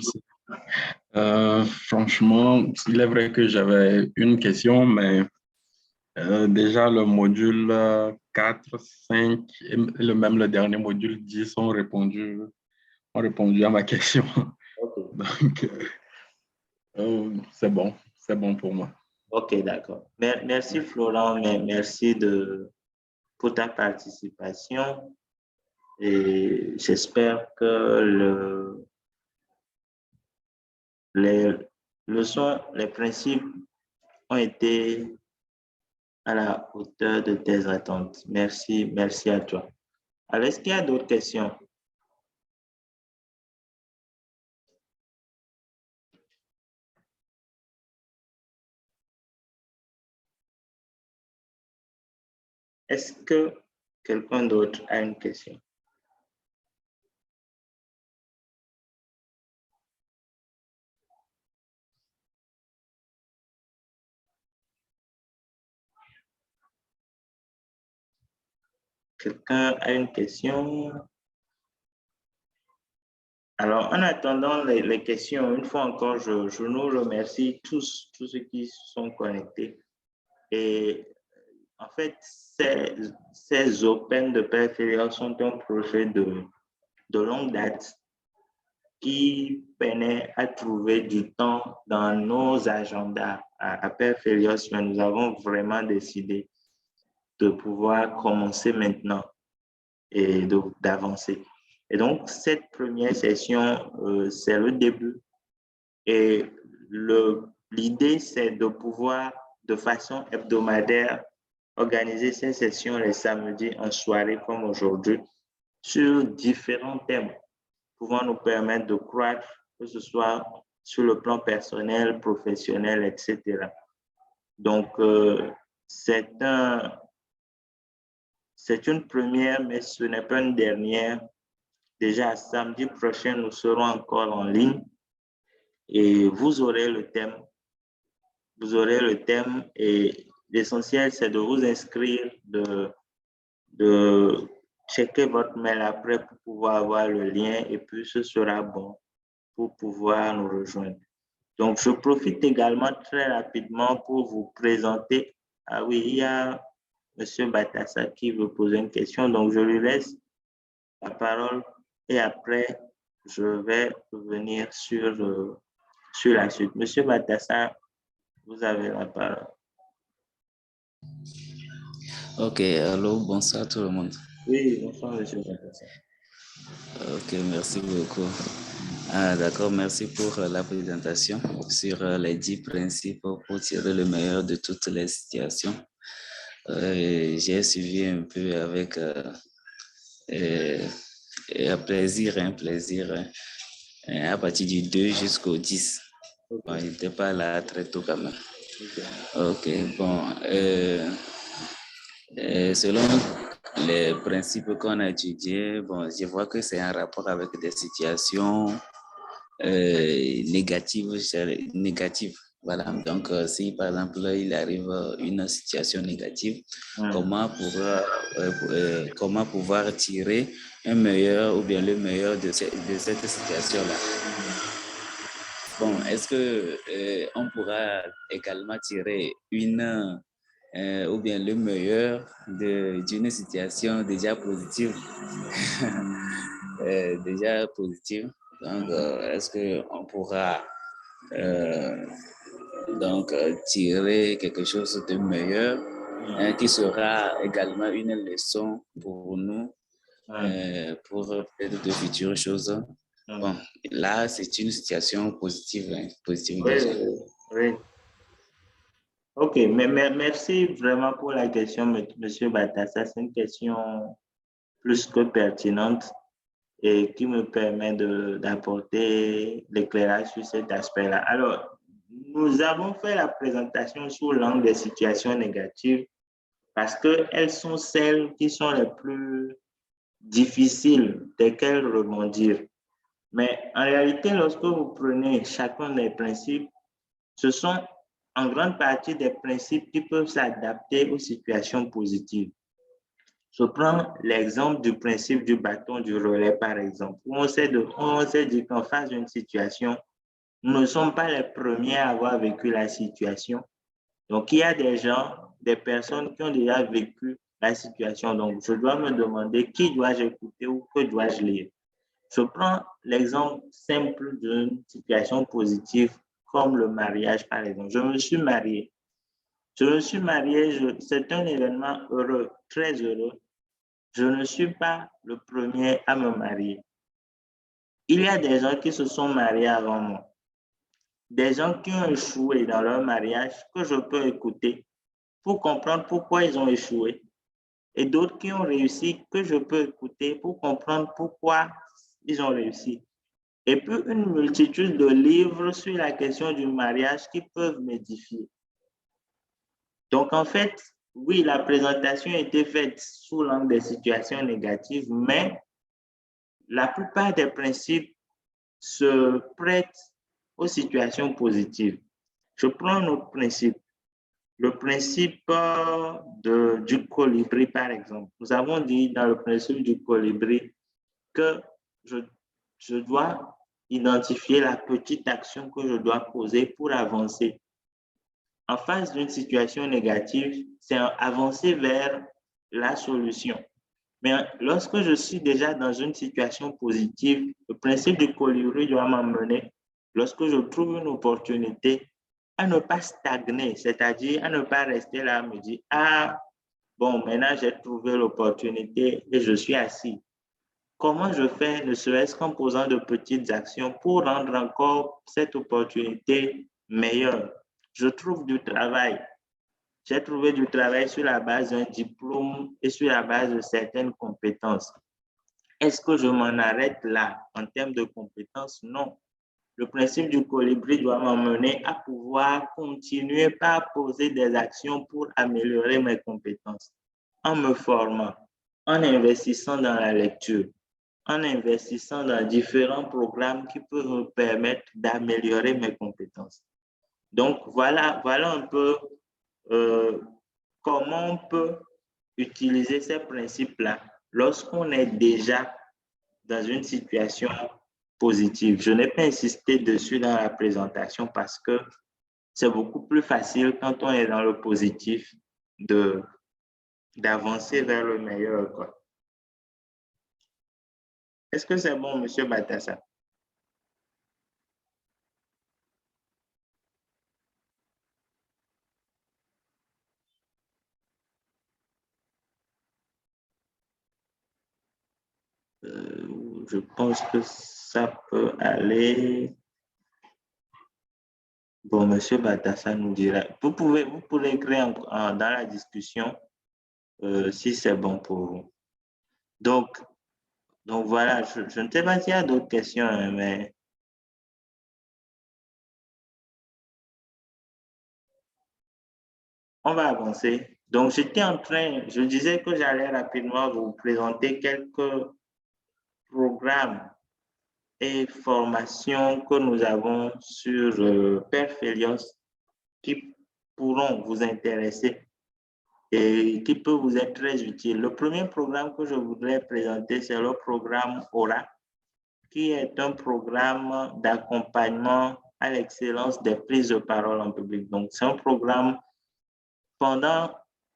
Franchement, il est vrai que j'avais une question, mais déjà le module 4, 5 et même le dernier module 10 ont répondu à ma question. Okay. Donc, c'est bon pour moi. Ok, d'accord. Merci, Florent, mais merci de pour ta participation et j'espère que les leçons, les principes ont été à la hauteur de tes attentes. Merci, merci à toi. Alors, est-ce qu'il y a d'autres questions? Est-ce que quelqu'un d'autre a une question? Quelqu'un a une question? Alors, en attendant les questions, une fois encore, je nous remercie tous ceux qui sont connectés. Et en fait, ces Open de Père sont un projet de longue date qui peine à trouver du temps dans nos agendas. À Père Férios, mais nous avons vraiment décidé de pouvoir commencer maintenant et d'avancer. Et donc, cette première session, c'est le début. Et l'idée, c'est de pouvoir, de façon hebdomadaire, organiser ces sessions les samedis en soirée comme aujourd'hui sur différents thèmes pouvant nous permettre de croître, que ce soit sur le plan personnel, professionnel, etc. Donc, c'est une première, mais ce n'est pas une dernière. Déjà, samedi prochain, nous serons encore en ligne et vous aurez le thème. Vous aurez le thème et l'essentiel, c'est de vous inscrire, de checker votre mail après pour pouvoir avoir le lien et puis ce sera bon pour pouvoir nous rejoindre. Donc, je profite également très rapidement pour vous présenter. Ah oui, il y a M. Batassa qui veut poser une question, donc je lui laisse la parole et après, je vais revenir sur la suite. Monsieur Batassa, vous avez la parole. Ok, allô, bonsoir tout le monde. Oui, bonsoir, monsieur Batassa. Ok, merci beaucoup. Ah, d'accord, merci pour la présentation sur les 10 principes pour tirer le meilleur de toutes les situations. J'ai suivi un peu avec plaisir, à partir du 2 jusqu'au 10. Okay. Bon, il n'était pas là très tôt quand même. Ok, bon. Selon les principes qu'on a étudiés, bon, je vois que c'est en rapport avec des situations négatives. Voilà. Donc, si par exemple il arrive une situation négative, comment pouvoir tirer un meilleur ou bien le meilleur de cette situation-là? Bon, est-ce que on pourra également tirer ou bien le meilleur d'une situation déjà positive? Déjà positive. Donc, est-ce qu'on pourra tirer quelque chose de meilleur qui sera également une leçon pour nous pour peut-être de futures choses? Bon, là, c'est une situation positive, positive oui, déjà. Oui. Ok, mais merci vraiment pour la question, monsieur Batassa. C'est une question plus que pertinente et qui me permet d'apporter l'éclairage sur cet aspect-là. Alors, nous avons fait la présentation sous l'angle des situations négatives parce qu'elles sont celles qui sont les plus difficiles desquelles rebondir. Mais en réalité, lorsque vous prenez chacun des principes, ce sont en grande partie des principes qui peuvent s'adapter aux situations positives. Je prends l'exemple du principe du bâton du relais, par exemple, où on s'est dit qu'en face d'une situation, nous ne sommes pas les premiers à avoir vécu la situation. Donc, il y a des gens, des personnes qui ont déjà vécu la situation. Donc, je dois me demander qui dois-je écouter ou que dois-je lire. Je prends l'exemple simple d'une situation positive comme le mariage, par exemple. Je me suis marié. Je me suis marié, c'est un événement heureux, très heureux. Je ne suis pas le premier à me marier. Il y a des gens qui se sont mariés avant moi, des gens qui ont échoué dans leur mariage que je peux écouter pour comprendre pourquoi ils ont échoué, et d'autres qui ont réussi que je peux écouter pour comprendre pourquoi ils ont réussi. Et puis une multitude de livres sur la question du mariage qui peuvent m'édifier. Donc en fait, oui, la présentation a été faite sous l'angle des situations négatives, mais la plupart des principes se prêtent aux situations positives. Je prends un autre principe. Le principe du colibri, par exemple. Nous avons dit dans le principe du colibri que je dois identifier la petite action que je dois poser pour avancer. En face d'une situation négative, c'est avancer vers la solution. Mais lorsque je suis déjà dans une situation positive, le principe du colibri doit m'emmener, lorsque je trouve une opportunité, à ne pas stagner, c'est-à-dire à ne pas rester là, me dire, ah, bon, maintenant j'ai trouvé l'opportunité et je suis assis. Comment je fais, ne serait-ce qu'en posant de petites actions pour rendre encore cette opportunité meilleure? Je trouve du travail. J'ai trouvé du travail sur la base d'un diplôme et sur la base de certaines compétences. Est-ce que je m'en arrête là en termes de compétences? Non. Le principe du colibri doit m'emmener à pouvoir continuer par poser des actions pour améliorer mes compétences, en me formant, en investissant dans la lecture, en investissant dans différents programmes qui peuvent me permettre d'améliorer mes compétences. Donc, voilà un peu comment on peut utiliser ces principes-là lorsqu'on est déjà dans une situation positive. Je n'ai pas insisté dessus dans la présentation parce que c'est beaucoup plus facile quand on est dans le positif d'avancer vers le meilleur, quoi. Est-ce que c'est bon, M. Batassa? Je pense que ça peut aller. Bon, M. Batassa nous dira. Vous pourrez écrire dans la discussion si c'est bon pour vous. Donc voilà, je ne sais pas s'il y a d'autres questions, hein, mais on va avancer. Donc, je disais que j'allais rapidement vous présenter quelques programmes et formations que nous avons sur Perfelios qui pourront vous intéresser et qui peuvent vous être très utiles. Le premier programme que je voudrais présenter, c'est le programme Aura, qui est un programme d'accompagnement à l'excellence des prises de parole en public. Donc, c'est un programme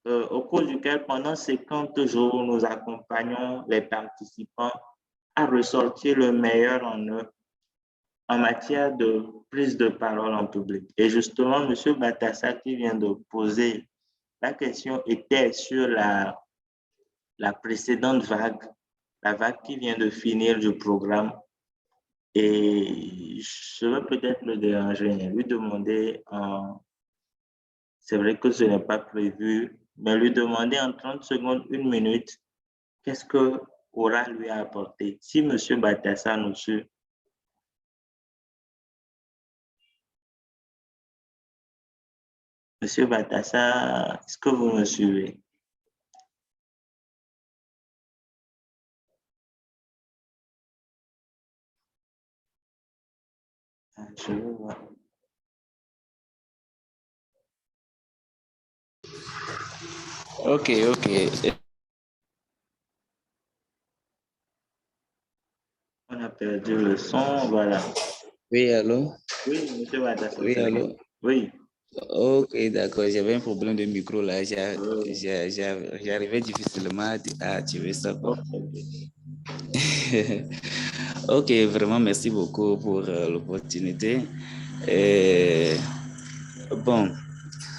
au cours duquel, pendant 50 jours, nous accompagnons les participants à ressortir le meilleur en eux en matière de prise de parole en public. Et justement, M. Batassa qui vient de poser la question était sur la précédente vague, la vague qui vient de finir du programme. Et je vais peut-être le déranger, lui demander, c'est vrai que ce n'est pas prévu, mais lui demander en 30 secondes, 1 minute, qu'est-ce que Aura lui a apporté. Si M. Batassa nous suit. Monsieur Batassa, est-ce que vous me suivez? Je veux voir. Ok. On a perdu le son, voilà. Oui, allô? Oui, monsieur Batassa. Oui, allô? Oui. Ok, d'accord. J'avais un problème de micro là. J'arrivais difficilement à activer ça. Okay. Ok, vraiment, merci beaucoup pour l'opportunité. Bon,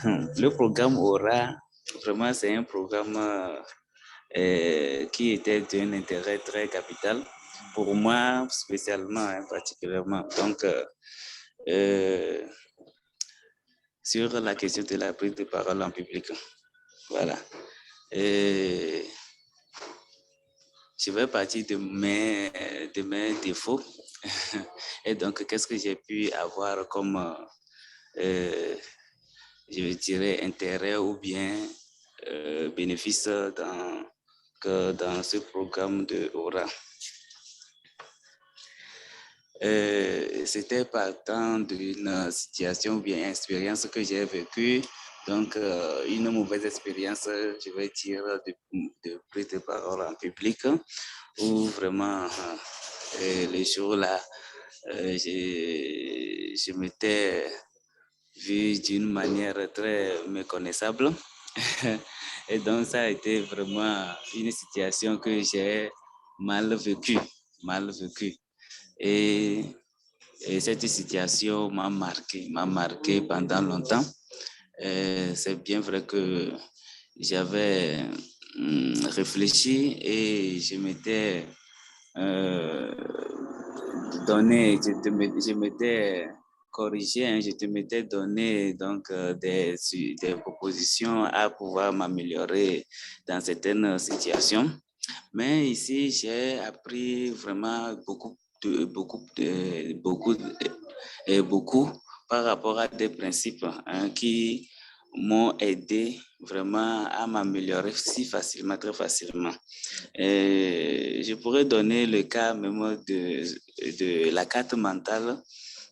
Le programme Aura, vraiment, c'est un programme qui était d'un intérêt très capital pour moi, spécialement, hein, particulièrement. Donc, sur la question de la prise de parole en public, voilà. Je vais partir de mes défauts. Et donc, qu'est-ce que j'ai pu avoir comme, je dirais, intérêt ou bien bénéfice dans ce programme de Aura. C'était partant d'une situation ou bien expérience que j'ai vécue. Donc, une mauvaise expérience, je vais dire, de prise de parole en public, où vraiment, les jours-là, je m'étais vu d'une manière très méconnaissable. Et donc, ça a été vraiment une situation que j'ai mal vécue. Et cette situation m'a marqué pendant longtemps. C'est bien vrai que j'avais réfléchi et je m'étais donné, je m'étais corrigé, hein, je te m'étais donné donc des propositions à pouvoir m'améliorer dans certaines situations. Mais ici, j'ai appris vraiment beaucoup par rapport à des principes, hein, qui m'ont aidé vraiment à m'améliorer si facilement, très facilement. Je pourrais donner le cas même de la carte mentale.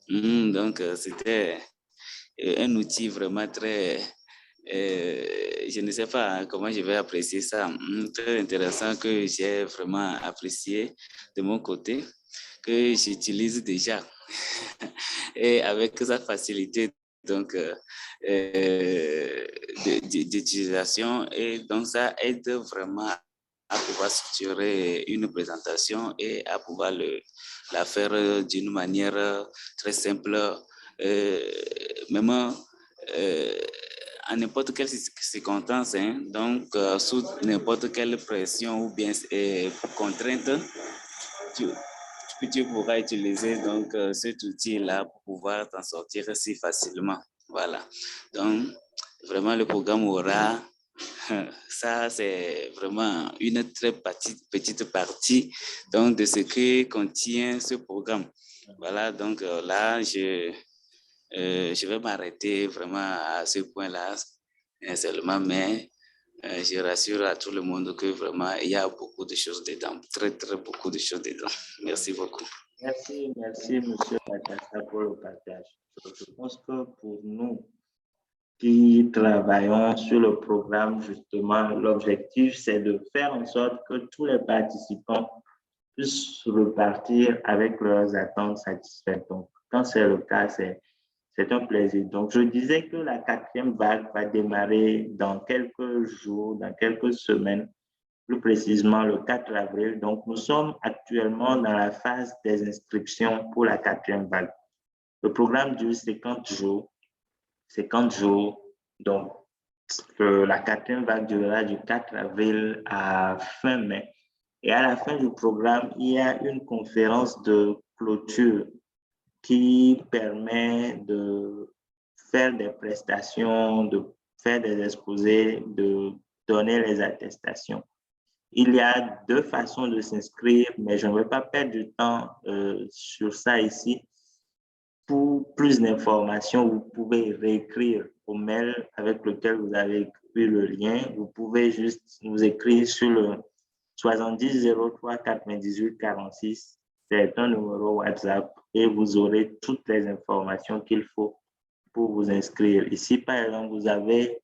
Donc, c'était un outil vraiment très... je ne sais pas comment je vais apprécier ça. Très intéressant, que j'ai vraiment apprécié de mon côté, que j'utilise déjà. Et avec sa facilité donc d'utilisation, et donc ça aide vraiment à pouvoir structurer une présentation et à pouvoir la faire d'une manière très simple, même à n'importe quelle circonstance, hein. Donc sous n'importe quelle pression ou bien contrainte, tu pourras utiliser donc cet outil-là pour pouvoir t'en sortir si facilement. Voilà. Donc, vraiment, le programme Aura, ça, c'est vraiment une très petite partie donc, de ce que contient ce programme. Voilà, donc là, je vais m'arrêter vraiment à ce point-là seulement, mais je rassure à tout le monde que vraiment, il y a beaucoup de choses dedans, très, très beaucoup de choses dedans. Merci beaucoup. Merci, M. Batassa, pour le partage. Je pense que pour nous qui travaillons sur le programme, justement, l'objectif, c'est de faire en sorte que tous les participants puissent repartir avec leurs attentes satisfaites. Donc, quand c'est le cas, c'est un plaisir. Donc, je disais que la 4e vague va démarrer dans quelques jours, dans quelques semaines, plus précisément le 4 avril. Donc, nous sommes actuellement dans la phase des inscriptions pour la 4e vague. Le programme dure 50 jours. 50 jours. Donc, la 4e vague durera du 4 avril à fin mai. Et à la fin du programme, il y a une conférence de clôture qui permet de faire des prestations, de faire des exposés, de donner les attestations. Il y a 2 façons de s'inscrire, mais je ne vais pas perdre du temps sur ça ici. Pour plus d'informations, vous pouvez réécrire au mail avec lequel vous avez écrit le lien. Vous pouvez juste nous écrire sur le 70 03 98 46. C'est un numéro WhatsApp et vous aurez toutes les informations qu'il faut pour vous inscrire. Ici, par exemple, vous avez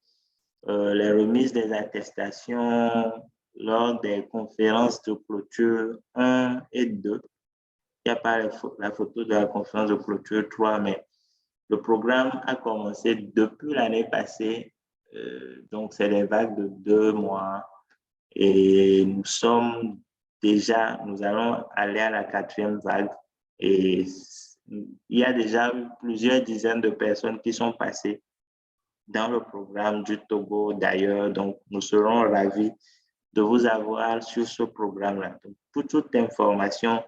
les remises des attestations lors des conférences de clôture 1 et 2. Il n'y a pas la photo de la conférence de clôture 3, mais le programme a commencé depuis l'année passée. Donc, c'est des vagues de 2 mois. Et nous allons aller à la 4e vague. Et il y a déjà eu plusieurs dizaines de personnes qui sont passées dans le programme du Togo d'ailleurs. Donc, nous serons ravis de vous avoir sur ce programme-là. Donc, pour toute information,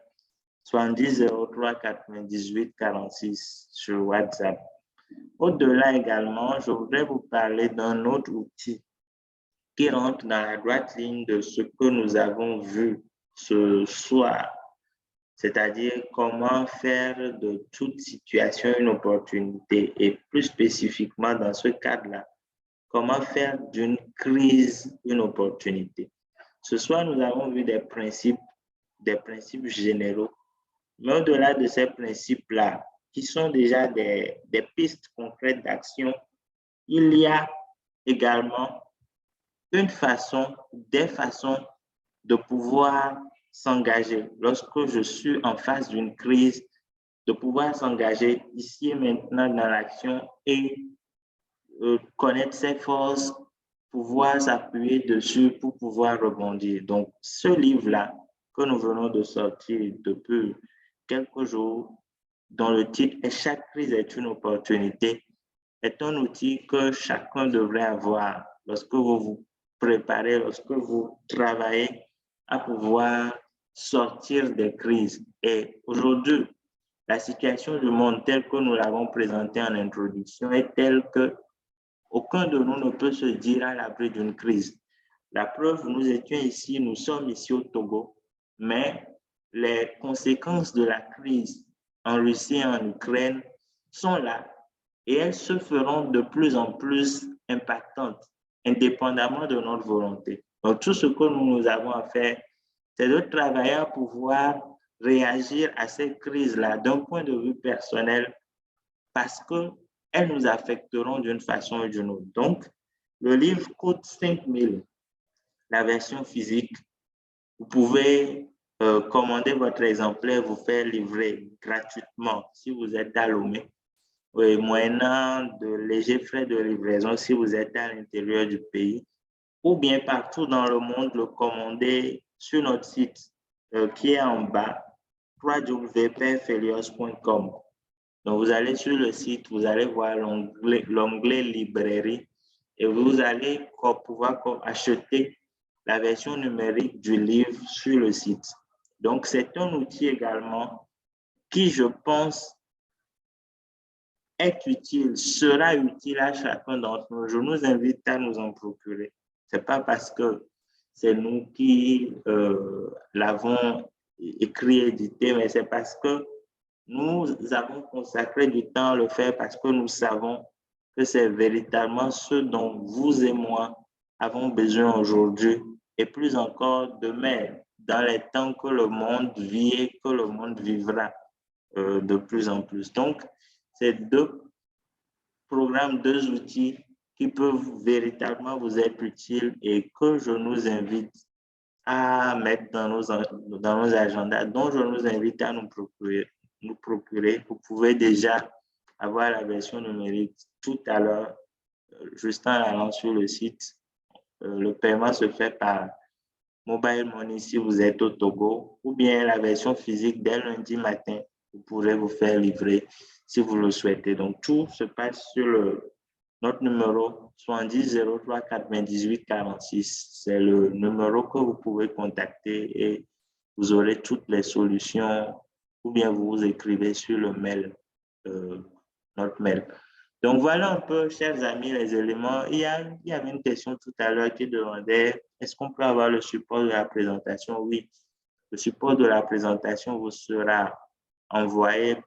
70 03 98 46 sur WhatsApp. Au-delà également, je voudrais vous parler d'un autre outil qui rentre dans la droite ligne de ce que nous avons vu ce soir, c'est-à-dire comment faire de toute situation une opportunité et plus spécifiquement dans ce cadre-là, comment faire d'une crise une opportunité. Ce soir, nous avons vu des principes généraux, mais au-delà de ces principes-là, qui sont déjà des pistes concrètes d'action, il y a également des façons de pouvoir s'engager. Lorsque je suis en face d'une crise, de pouvoir s'engager ici et maintenant dans l'action et connaître ses forces, pouvoir s'appuyer dessus pour pouvoir rebondir. Donc, ce livre-là que nous venons de sortir depuis quelques jours, dont le titre est « Chaque crise est une opportunité », est un outil que chacun devrait avoir lorsque vous vous préparez, lorsque vous travaillez à pouvoir sortir des crises. Et aujourd'hui, la situation du monde telle que nous l'avons présentée en introduction est telle que aucun de nous ne peut se dire à l'abri d'une crise. La preuve, nous sommes ici au Togo, mais les conséquences de la crise en Russie et en Ukraine sont là et elles se feront de plus en plus impactantes, indépendamment de notre volonté. Donc, tout ce que nous avons à faire, c'est de travailler à pouvoir réagir à ces crises-là d'un point de vue personnel parce qu'elles nous affecteront d'une façon ou d'une autre. Donc, le livre coûte 5 000, la version physique. Vous pouvez commander votre exemplaire, vous faire livrer gratuitement si vous êtes à Lomé, moyennant de légers frais de livraison si vous êtes à l'intérieur du pays, ou bien partout dans le monde, le commander sur notre site qui est en bas, www.perfelios.com. Donc, vous allez sur le site, vous allez voir l'onglet librairie et vous allez pouvoir acheter la version numérique du livre sur le site. Donc, c'est un outil également qui, je pense, est utile, sera utile à chacun d'entre nous. Je nous invite à nous en procurer. Ce n'est pas parce que c'est nous qui l'avons écrit, édité, mais c'est parce que nous avons consacré du temps à le faire parce que nous savons que c'est véritablement ce dont vous et moi avons besoin aujourd'hui et plus encore demain, dans les temps que le monde vit et que le monde vivra de plus en plus. Donc, c'est deux programmes, deux outils qui peuvent véritablement vous être utiles et que je nous invite à mettre dans nos agendas, dont je nous invite à nous procurer. Vous pouvez déjà avoir la version numérique tout à l'heure, juste en allant sur le site. Le paiement se fait par Mobile Money si vous êtes au Togo, ou bien la version physique dès lundi matin, vous pourrez vous faire livrer si vous le souhaitez. Donc, tout se passe sur notre numéro 70 03 98 46. C'est le numéro que vous pouvez contacter et vous aurez toutes les solutions ou bien vous écrivez sur le mail, notre mail. Donc, voilà un peu, chers amis, les éléments. Il y avait une question tout à l'heure qui demandait est-ce qu'on peut avoir le support de la présentation? Oui, le support de la présentation vous sera envoyé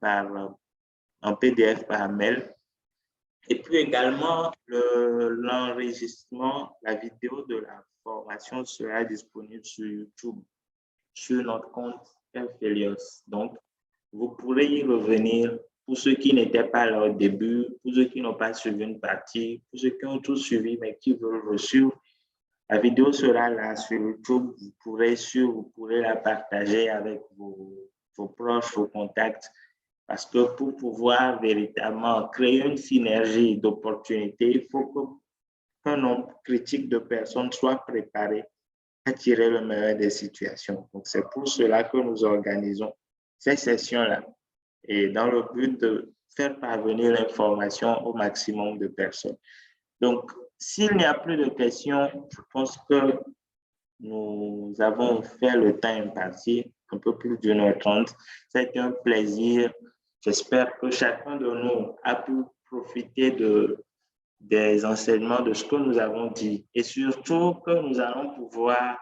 en PDF par mail. Et puis également, l'enregistrement, la vidéo de la formation sera disponible sur YouTube, sur notre compte Perfelios. Donc, vous pourrez y revenir pour ceux qui n'étaient pas là au début, pour ceux qui n'ont pas suivi une partie, pour ceux qui ont tout suivi mais qui veulent reçu. La vidéo sera là sur YouTube. Vous pourrez la partager avec vos proches, vos contacts. Parce que pour pouvoir véritablement créer une synergie d'opportunités, il faut qu'un nombre critique de personnes soit préparé à tirer le meilleur des situations. Donc, c'est pour cela que nous organisons ces sessions-là et dans le but de faire parvenir l'information au maximum de personnes. Donc, s'il n'y a plus de questions, je pense que nous avons fait le temps imparti, un peu plus d'1h30. C'était un plaisir. J'espère que chacun de nous a pu profiter des enseignements de ce que nous avons dit et surtout que nous allons pouvoir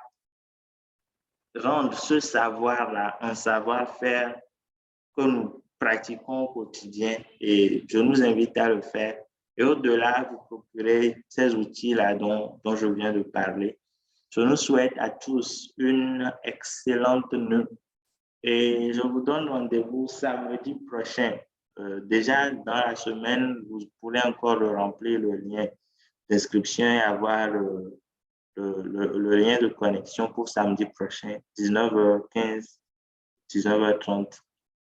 rendre ce savoir-là un savoir-faire que nous pratiquons au quotidien et je nous invite à le faire. Et au-delà, vous procurez ces outils-là dont je viens de parler. Je nous souhaite à tous une excellente nuit et je vous donne rendez-vous samedi prochain. Déjà, dans la semaine, vous pourrez encore remplir le lien d'inscription et avoir le lien de connexion pour samedi prochain, 19h15, 19h30.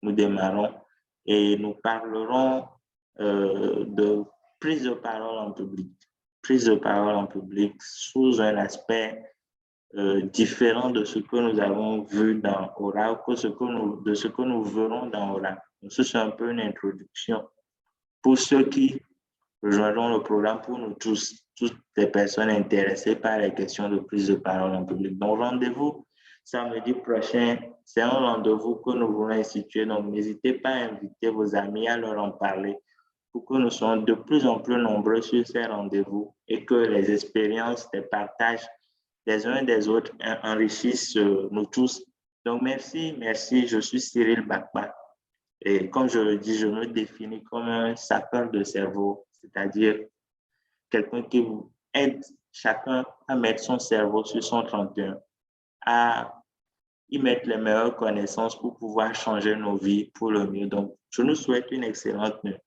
Nous démarrons et nous parlerons de prise de parole en public. Prise de parole en public sous un aspect différent de ce que nous avons vu dans Aura ou de ce que nous verrons dans Aura. Donc, c'est un peu une introduction pour ceux qui rejoindront le programme, pour nous tous, toutes les personnes intéressées par les questions de prise de parole en public. Donc, rendez-vous samedi prochain. C'est un rendez-vous que nous voulons instituer. Donc, n'hésitez pas à inviter vos amis, à leur en parler pour que nous soyons de plus en plus nombreux sur ces rendez-vous et que les expériences, les partages des uns et des autres enrichissent nous tous. Donc, merci. Je suis Cyril Bakba. Et comme je le dis, je me définis comme un sapeur de cerveau, c'est-à-dire quelqu'un qui vous aide chacun à mettre son cerveau sur son 31, à y mettre les meilleures connaissances pour pouvoir changer nos vies pour le mieux. Donc, je nous souhaite une excellente nuit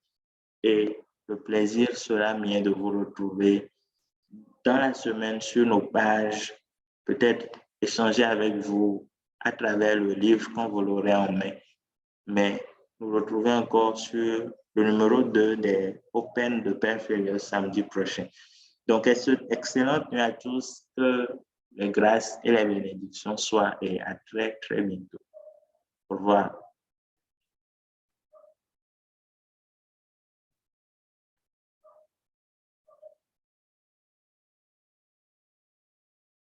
et le plaisir sera mien de vous retrouver dans la semaine sur nos pages, peut-être échanger avec vous à travers le livre quand vous l'aurez en main. Mais nous retrouvons encore sur le numéro 2 des Open de Père Férieux samedi prochain. Donc, excellente nuit à tous, que les grâces et les bénédictions soient et à très, très bientôt. Au revoir.